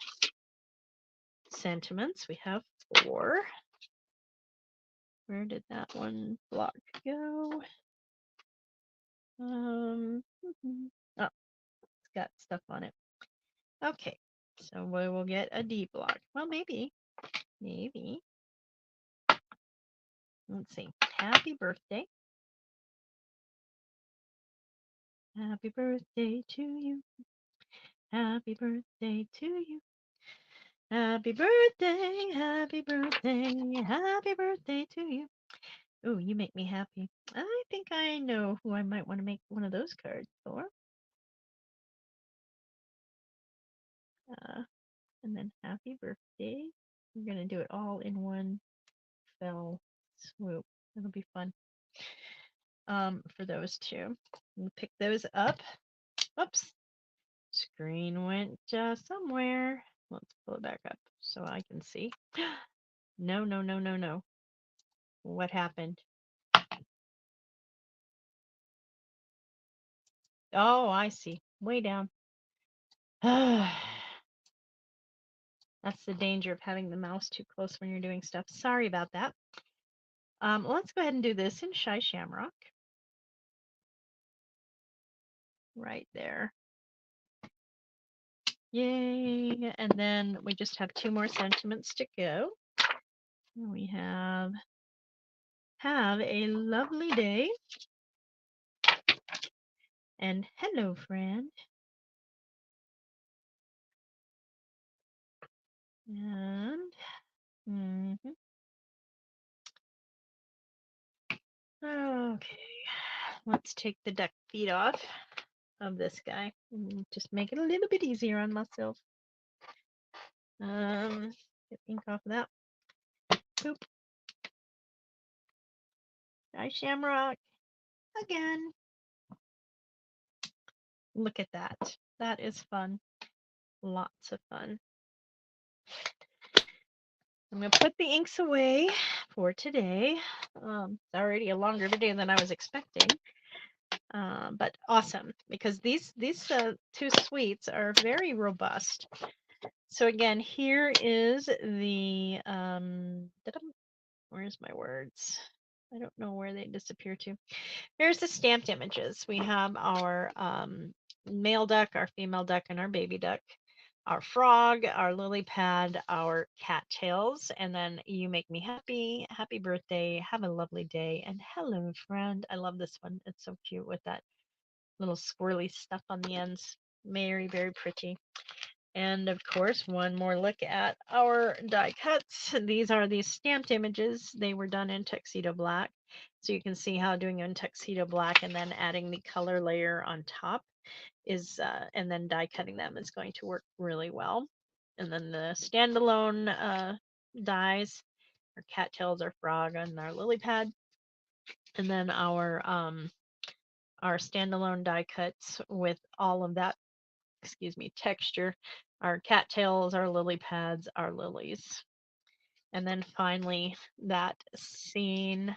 sentiments. We have 4. Where did that one block go? Oh, it's got stuff on it. Okay, so we will get a D block. Well, maybe. Let's see. Happy birthday. Happy birthday to you. Happy birthday to you. Happy birthday, happy birthday, happy birthday to you. Oh, you make me happy. I think I know who I might want to make one of those cards for. And then happy birthday. We're going to do it all in one fell swoop. It'll be fun for those two. We'll pick those up. Oops. Screen went somewhere. Let's pull it back up so I can see. No, no, no, no, no. What happened? Oh, I see. Way down. That's the danger of having the mouse too close when you're doing stuff. Sorry about that. Let's go ahead and do this in Shy Shamrock. Right there. Yay. And then we just have 2 more sentiments to go. We have a lovely day. And hello, friend. And okay, let's take the duck feet off of this guy and just make it a little bit easier on myself. Get ink off of that. Boop. Try Shamrock again. Look at that. That is fun. Lots of fun. I'm going to put the inks away for today. It's already a longer video than I was expecting. But awesome, because these 2 suites are very robust. So again, here is the, where's my words? I don't know where they disappear to. Here's the stamped images. We have our male duck, our female duck, and our baby duck. Our frog, our lily pad, our cattails, and then you make me happy, happy birthday, have a lovely day, and hello, friend. I love this one. It's so cute with that little squirrely stuff on the ends. Very, very pretty. And of course, one more look at our die cuts. These are these stamped images. They were done in tuxedo black. So you can see how doing it in tuxedo black and then adding the color layer on top is, and then die cutting them is going to work really well. And then the standalone dies, our cattails, our frog, and our lily pad. And then our standalone die cuts with all of that, texture, our cattails, our lily pads, our lilies. And then finally, that scene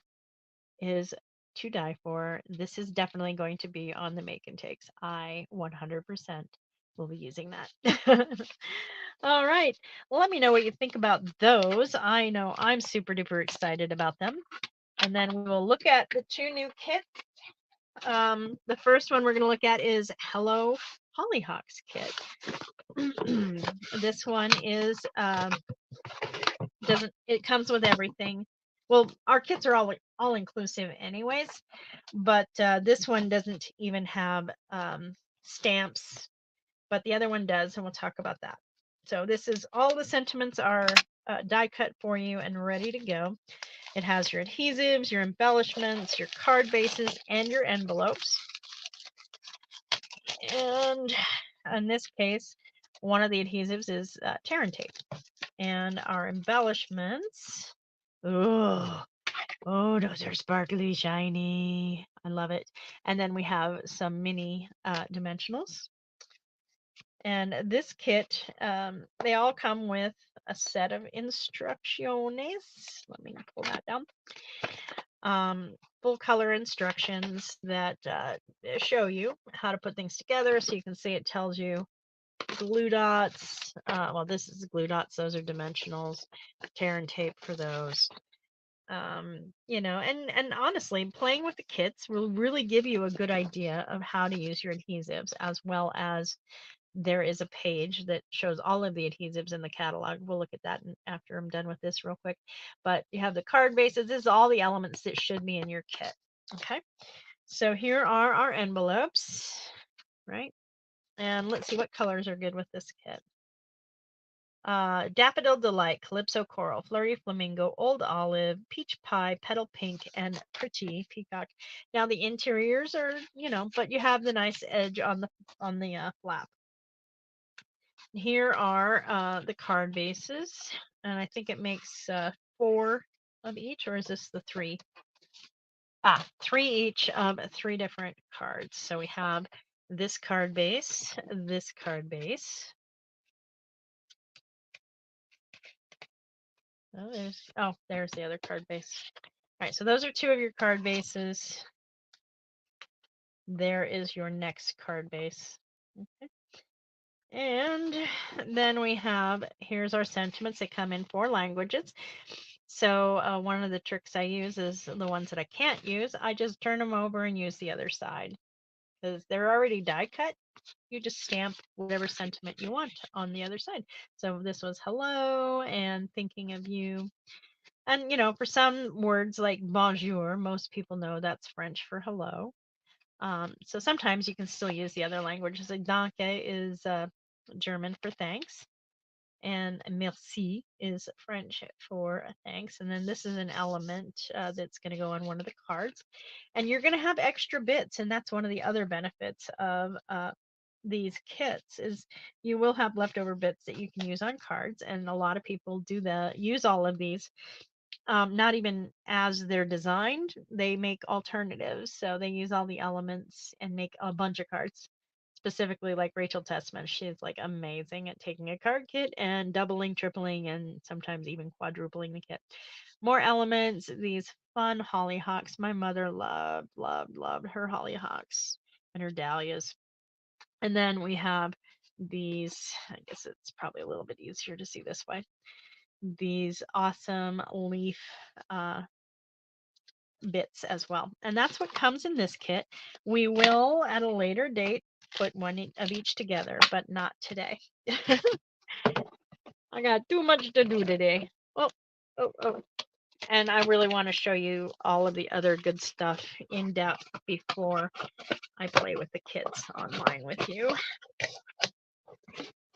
is to die for. This is definitely going to be on the make and takes. I 100% will be using that. All right. Well, let me know what you think about those. I know I'm super duper excited about them. And then we will look at the 2 new kits. The first one we're going to look at is Hello Hollyhocks kit. This one is it comes with everything. Well, our kits are all inclusive anyways, but this one doesn't even have stamps, but the other one does, and we'll talk about that. So this is all the sentiments are die cut for you and ready to go. It has your adhesives, your embellishments, your card bases, and your envelopes. And in this case, one of the adhesives is Terran tape. And our embellishments, Oh, those are sparkly, shiny. I love it. And then we have some mini dimensionals. And this kit, they all come with a set of instrucciones. Let me pull that down. Full color instructions that show you how to put things together. So you can see it tells you glue dots. Well, this is glue dots. Those are dimensionals. Tear and tape for those. And honestly, playing with the kits will really give you a good idea of how to use your adhesives, as well as there is a page that shows all of the adhesives in the catalog. We'll look at that after I'm done with this real quick. But you have the card bases. This is all the elements that should be in your kit. Okay. So here are our envelopes, right? And let's see what colors are good with this kit. Daffodil Delight, Calypso Coral, Flurry Flamingo, Old Olive, Peach Pie, Petal Pink, and Pretty Peacock. Now the interiors are, but you have the nice edge on the flap. Here are the card bases, and I think it makes 4 of each, or is this the 3? 3 each of 3 different cards. So we have this card base, this card base. There's the other card base. All right, so those are 2 of your card bases. There is your next card base. Okay. And then we have, here's our sentiments. They come in 4 languages. So one of the tricks I use is the ones that I can't use, I just turn them over and use the other side. Because they're already die cut. You just stamp whatever sentiment you want on the other side. So this was hello and thinking of you. And, for some words like bonjour, most people know that's French for hello. So sometimes you can still use the other languages. Like danke is German for thanks. And merci is French for thanks. And then this is an element that's going to go on one of the cards. And you're going to have extra bits. And that's one of the other benefits of these kits is you will have leftover bits that you can use on cards. And a lot of people use all of these. Not even as they're designed, they make alternatives. So they use all the elements and make a bunch of cards. Specifically, like Rachel Tessman, she's like amazing at taking a card kit and doubling, tripling, and sometimes even quadrupling the kit. More elements, these fun hollyhocks. My mother loved, loved, loved her hollyhocks and her dahlias. And then we have these, I guess it's probably a little bit easier to see this way, these awesome leaf bits as well. And that's what comes in this kit. We will, at a later date, put one of each together, but not today. I got too much to do today. Oh. And I really want to show you all of the other good stuff in depth before I play with the kits online with you.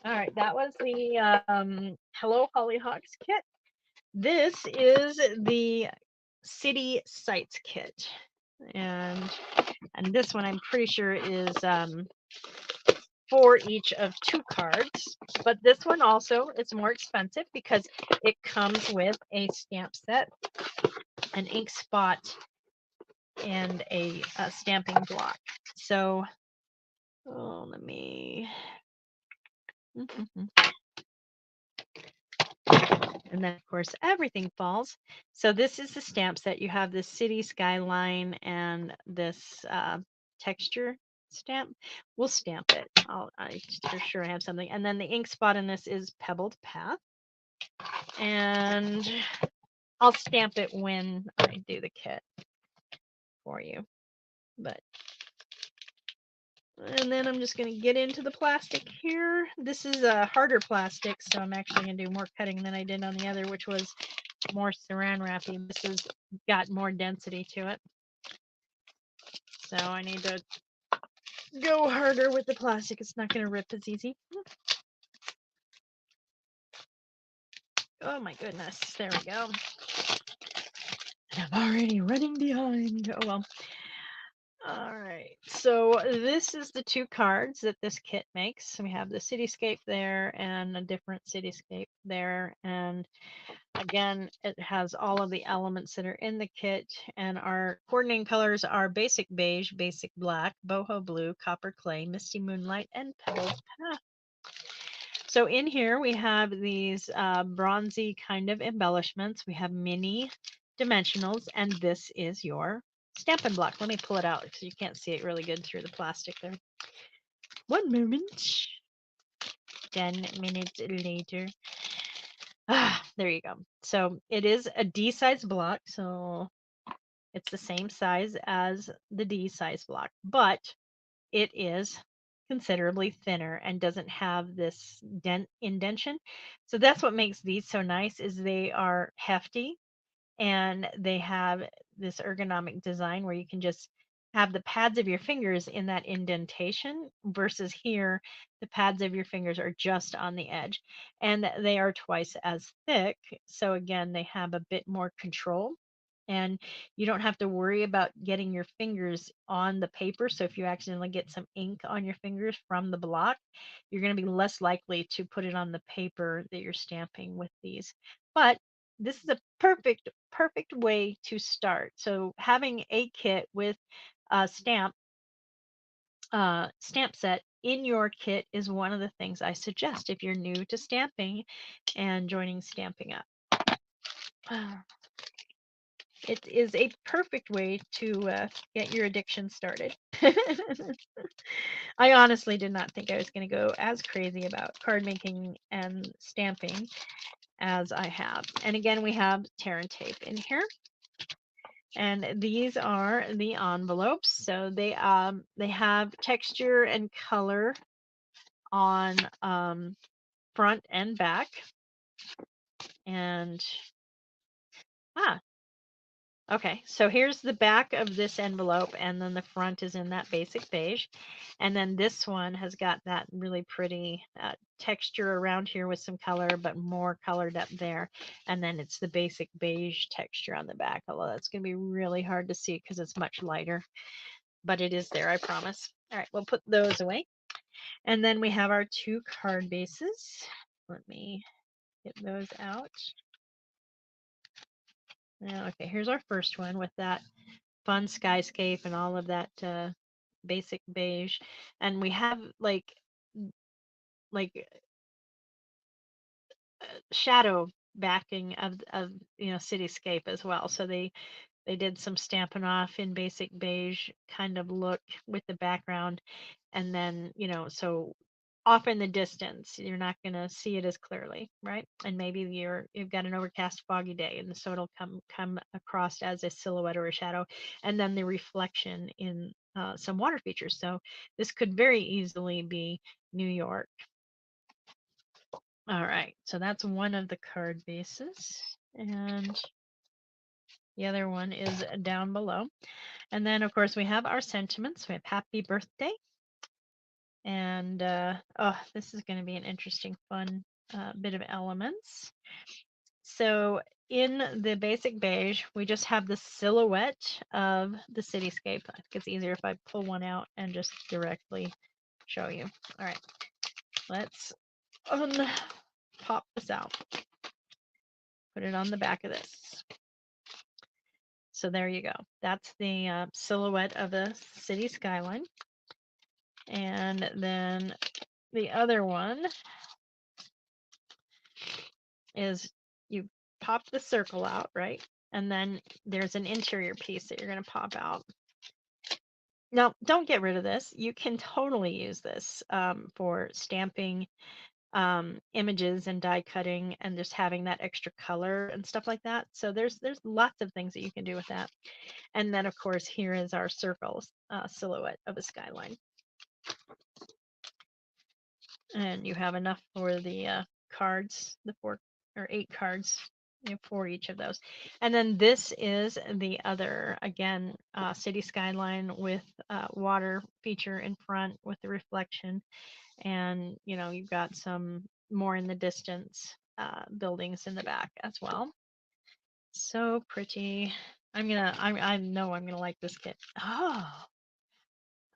All right, that was the Hello Hollyhocks kit. This is the City Sites kit. And this one I'm pretty sure is for each of 2 cards. But this one also is more expensive because it comes with a stamp set, an ink spot, and a stamping block. So, let me. And then, of course, everything falls. So this is the stamp set. You have this city skyline and this texture stamp. We'll stamp it. I for sure have something. And then the ink spot in this is Pebbled Path. And I'll stamp it when I do the kit for you. And then I'm just going to get into the plastic here. This is a harder plastic, so I'm actually going to do more cutting than I did on the other, which was more saran wrapping. This has got more density to it. So I need to go harder with the plastic. It's not going to rip as easy. Oh my goodness. There we go. And I'm already running behind. Oh well. All right, so this is the 2 cards that this kit makes. We have the cityscape there and a different cityscape there. And Again, it has all of the elements that are in the kit, and our coordinating colors are basic beige, basic black, boho blue, copper clay, misty moonlight, and pebbled path. So in here we have these bronzy kind of embellishments. We have mini dimensionals, and this is your Stampin' Block. Let me pull it out because you can't see it really good through the plastic there. One moment. 10 minutes later. Ah, there you go. So it is a D size block, so it's the same size as the D size block, but it is considerably thinner and doesn't have this indentation. So that's what makes these so nice is they are hefty and they have this ergonomic design where you can just have the pads of your fingers in that indentation versus here the pads of your fingers are just on the edge and they are twice as thick, so again they have a bit more control and you don't have to worry about getting your fingers on the paper. So if you accidentally get some ink on your fingers from the block, you're going to be less likely to put it on the paper that you're stamping with these. But this is a perfect way to start. So having a kit with a stamp set in your kit is one of the things I suggest if you're new to stamping and joining Stampin' Up. It is a perfect way to get your addiction started. I honestly did not think I was going to go as crazy about card making and stamping as I have. And again, we have tear and tape in here. And these are the envelopes. So they have texture and color on front and back. And okay, so here's the back of this envelope, and then the front is in that basic beige. And then this one has got that really pretty texture around here with some color, but more colored up there. And then it's the basic beige texture on the back, although that's going to be really hard to see because it's much lighter, but it is there, I promise. All right, we'll put those away. And then we have our two card bases. Let me get those out. Okay, here's our first one with that fun skyscape and all of that basic beige, and we have like shadow backing of cityscape as well. So they did some Stampin' Off in basic beige kind of look with the background, and then so off in the distance you're not going to see it as clearly, right? And maybe you've got an overcast foggy day, and so it'll come across as a silhouette or a shadow, and then the reflection in some water features. So this could very easily be New York. All right, so that's one of the card bases, and the other one is down below. And then, of course, we have our sentiments. We have happy birthday. And oh, this is going to be an interesting, fun bit of elements. So in the basic beige, we just have the silhouette of the cityscape. I think it's easier if I pull one out and just directly show you. All right, let's pop this out. Put it on the back of this. So there you go. That's the silhouette of the city skyline. And then the other one is you pop the circle out, right? And then there's an interior piece that you're going to pop out. Now, don't get rid of this. You can totally use this for stamping images and die cutting and just having that extra color and stuff like that. So there's lots of things that you can do with that. And then, of course, here is our circle silhouette of a skyline. And you have enough for the cards, the 4 or 8 cards for each of those. And then this is the other, again, city skyline with water feature in front with the reflection. And, you've got some more in the distance buildings in the back as well. So pretty. I know I'm gonna like this kit. Oh,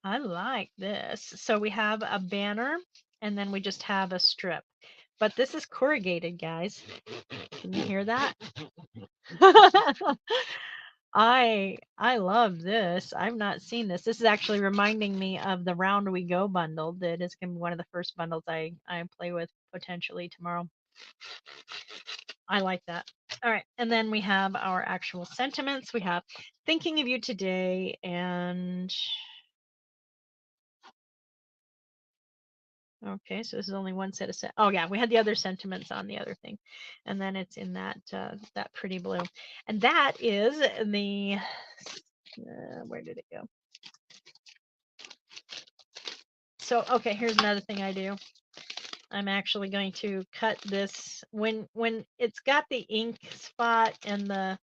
I like this. So we have a banner and then we just have a strip. But this is corrugated, guys. Can you hear that? I love this. I've not seen this. This is actually reminding me of the Round We Go bundle that is going to be one of the first bundles I play with potentially tomorrow. I like that. All right, and then we have our actual sentiments. We have thinking of you today, and okay, so this is only one set of oh yeah, we had the other sentiments on the other thing, and then it's in that that pretty blue, and that is the where did it go? So okay, here's another thing I do. I'm actually going to cut this when it's got the ink spot and the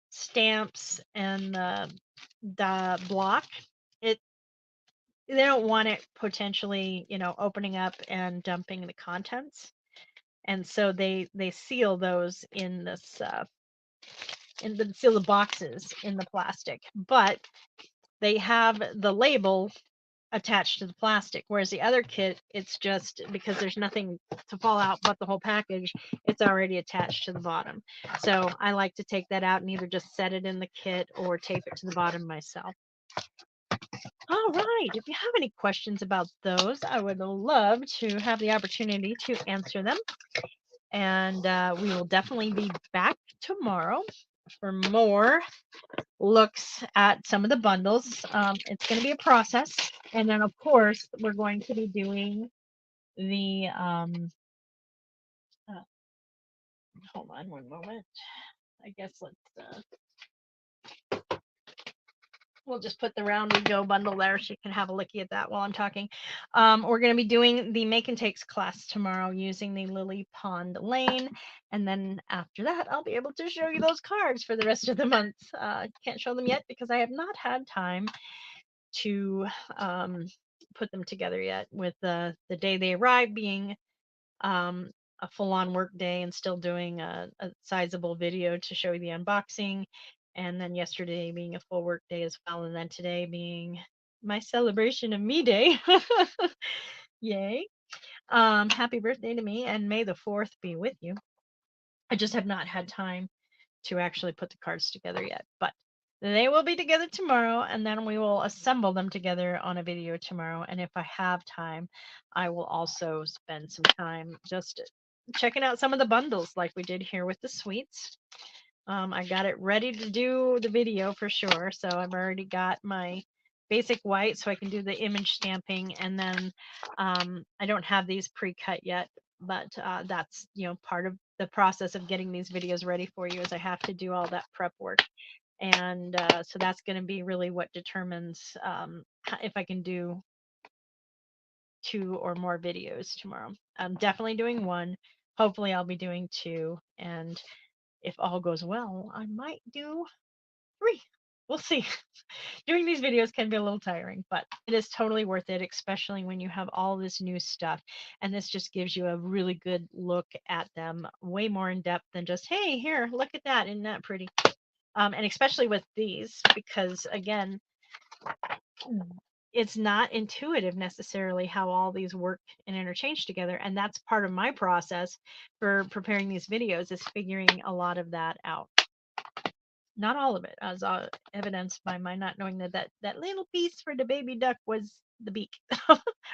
stamps and the block. It they don't want it potentially, you know, opening up and dumping the contents, and so they seal those in this seal the boxes in the plastic, but they have the label attached to the plastic, whereas the other kit, it's just because there's nothing to fall out but the whole package, it's already attached to the bottom. So I like to take that out and either just set it in the kit or tape it to the bottom myself. All right, if you have any questions about those, I would love to have the opportunity to answer them. And we will definitely be back tomorrow for more looks at some of the bundles. It's going to be a process. And then, of course, we're going to be doing the, hold on one moment. I guess we'll just put the Round We Go bundle there so you can have a looky at that while I'm talking. We're going to be doing the Make and Takes class tomorrow using the Lily Pond Lane. And then after that, I'll be able to show you those cards for the rest of the month. Can't show them yet because I have not had time to put them together yet, with the day they arrive being a full-on work day and still doing a sizable video to show you the unboxing, and then yesterday being a full work day as well, and then today being my celebration of me day. Yay. Happy birthday to me, and may the 4th be with you. I just have not had time to actually put the cards together yet, but they will be together tomorrow, and then we will assemble them together on a video tomorrow. And if I have time, I will also spend some time just checking out some of the bundles like we did here with the sweets. I got it ready to do the video for sure, so I've already got my basic white so I can do the image stamping, and then I don't have these pre-cut yet, but that's, you know, part of the process of getting these videos ready for you, is I have to do all that prep work. And so that's going to be really what determines if I can do 2 or more videos tomorrow. I'm definitely doing 1. Hopefully I'll be doing 2, and if all goes well, I might do 3. We'll see. Doing these videos can be a little tiring, but it is totally worth it, especially when you have all this new stuff. And this just gives you a really good look at them, way more in depth than just, hey, here, look at that. Isn't that pretty? And especially with these, because again, it's not intuitive necessarily how all these work and interchange together. And that's part of my process for preparing these videos, is figuring a lot of that out. Not all of it, as evidenced by my not knowing that little piece for the baby duck was the beak.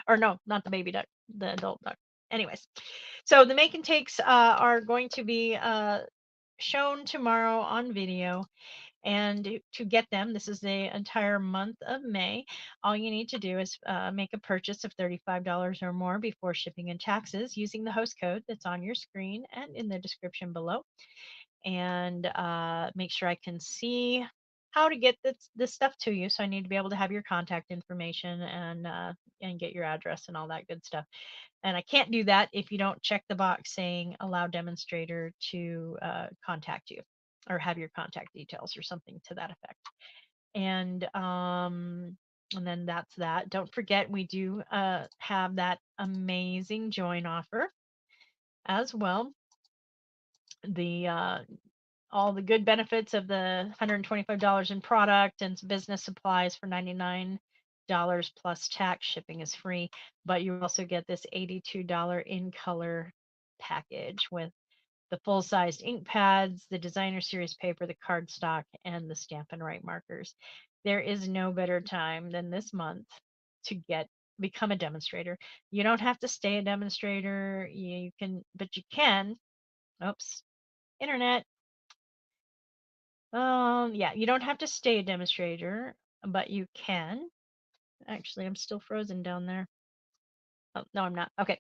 Or no, not the baby duck, the adult duck. Anyways, so the make and takes are going to be shown tomorrow on video. And to get them, this is the entire month of May. All you need to do is make a purchase of $35 or more before shipping and taxes using the host code that's on your screen and in the description below. And make sure I can see how to get this stuff to you. So I need to be able to have your contact information and get your address and all that good stuff. And I can't do that if you don't check the box saying allow demonstrator to contact you, or have your contact details or something to that effect. And then that's that. Don't forget, we do have that amazing join offer as well. The all the good benefits of the $125 in product and business supplies for $99 plus tax. Shipping is free, but you also get this $82 in color package with the full-sized ink pads, the designer series paper, the cardstock, and the Stampin' Write markers. There is no better time than this month to become a demonstrator. You don't have to stay a demonstrator. You can, but you can. Oops, internet. Yeah, you don't have to stay a demonstrator, but you can. Actually, I'm still frozen down there. Oh, no, I'm not. Okay.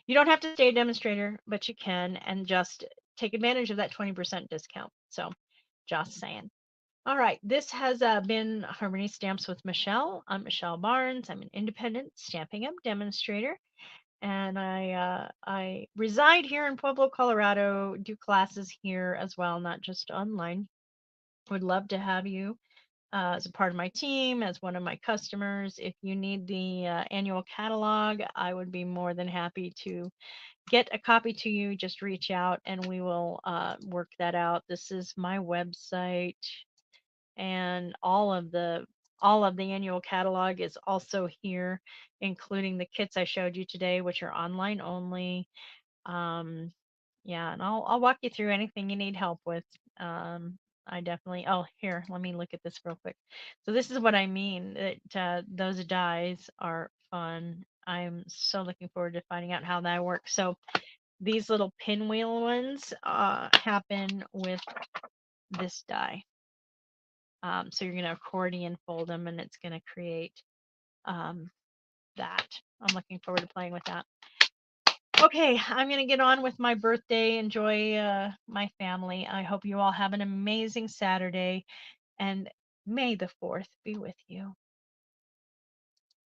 You don't have to stay a demonstrator, but you can, and just take advantage of that 20% discount. So, just saying. All right. This has been Harmony Stamps with Michelle. I'm Michelle Barnes. I'm an independent Stamping Up demonstrator, and I reside here in Pueblo, Colorado. Do classes here as well, not just online. Would love to have you as a part of my team, as one of my customers. If you need the annual catalog, I would be more than happy to get a copy to you. Just reach out and we will work that out. This is my website, and all of the annual catalog is also here, including the kits I showed you today, which are online only. Yeah, and I'll walk you through anything you need help with. I definitely. Oh, here, let me look at this real quick. So this is what I mean. Those dies are fun. I'm so looking forward to finding out how that works. So these little pinwheel ones happen with this die. So you're gonna accordion fold them, and it's gonna create um, that. I'm looking forward to playing with that. Okay, I'm going to get on with my birthday. Enjoy my family. I hope you all have an amazing Saturday, and may the 4th be with you.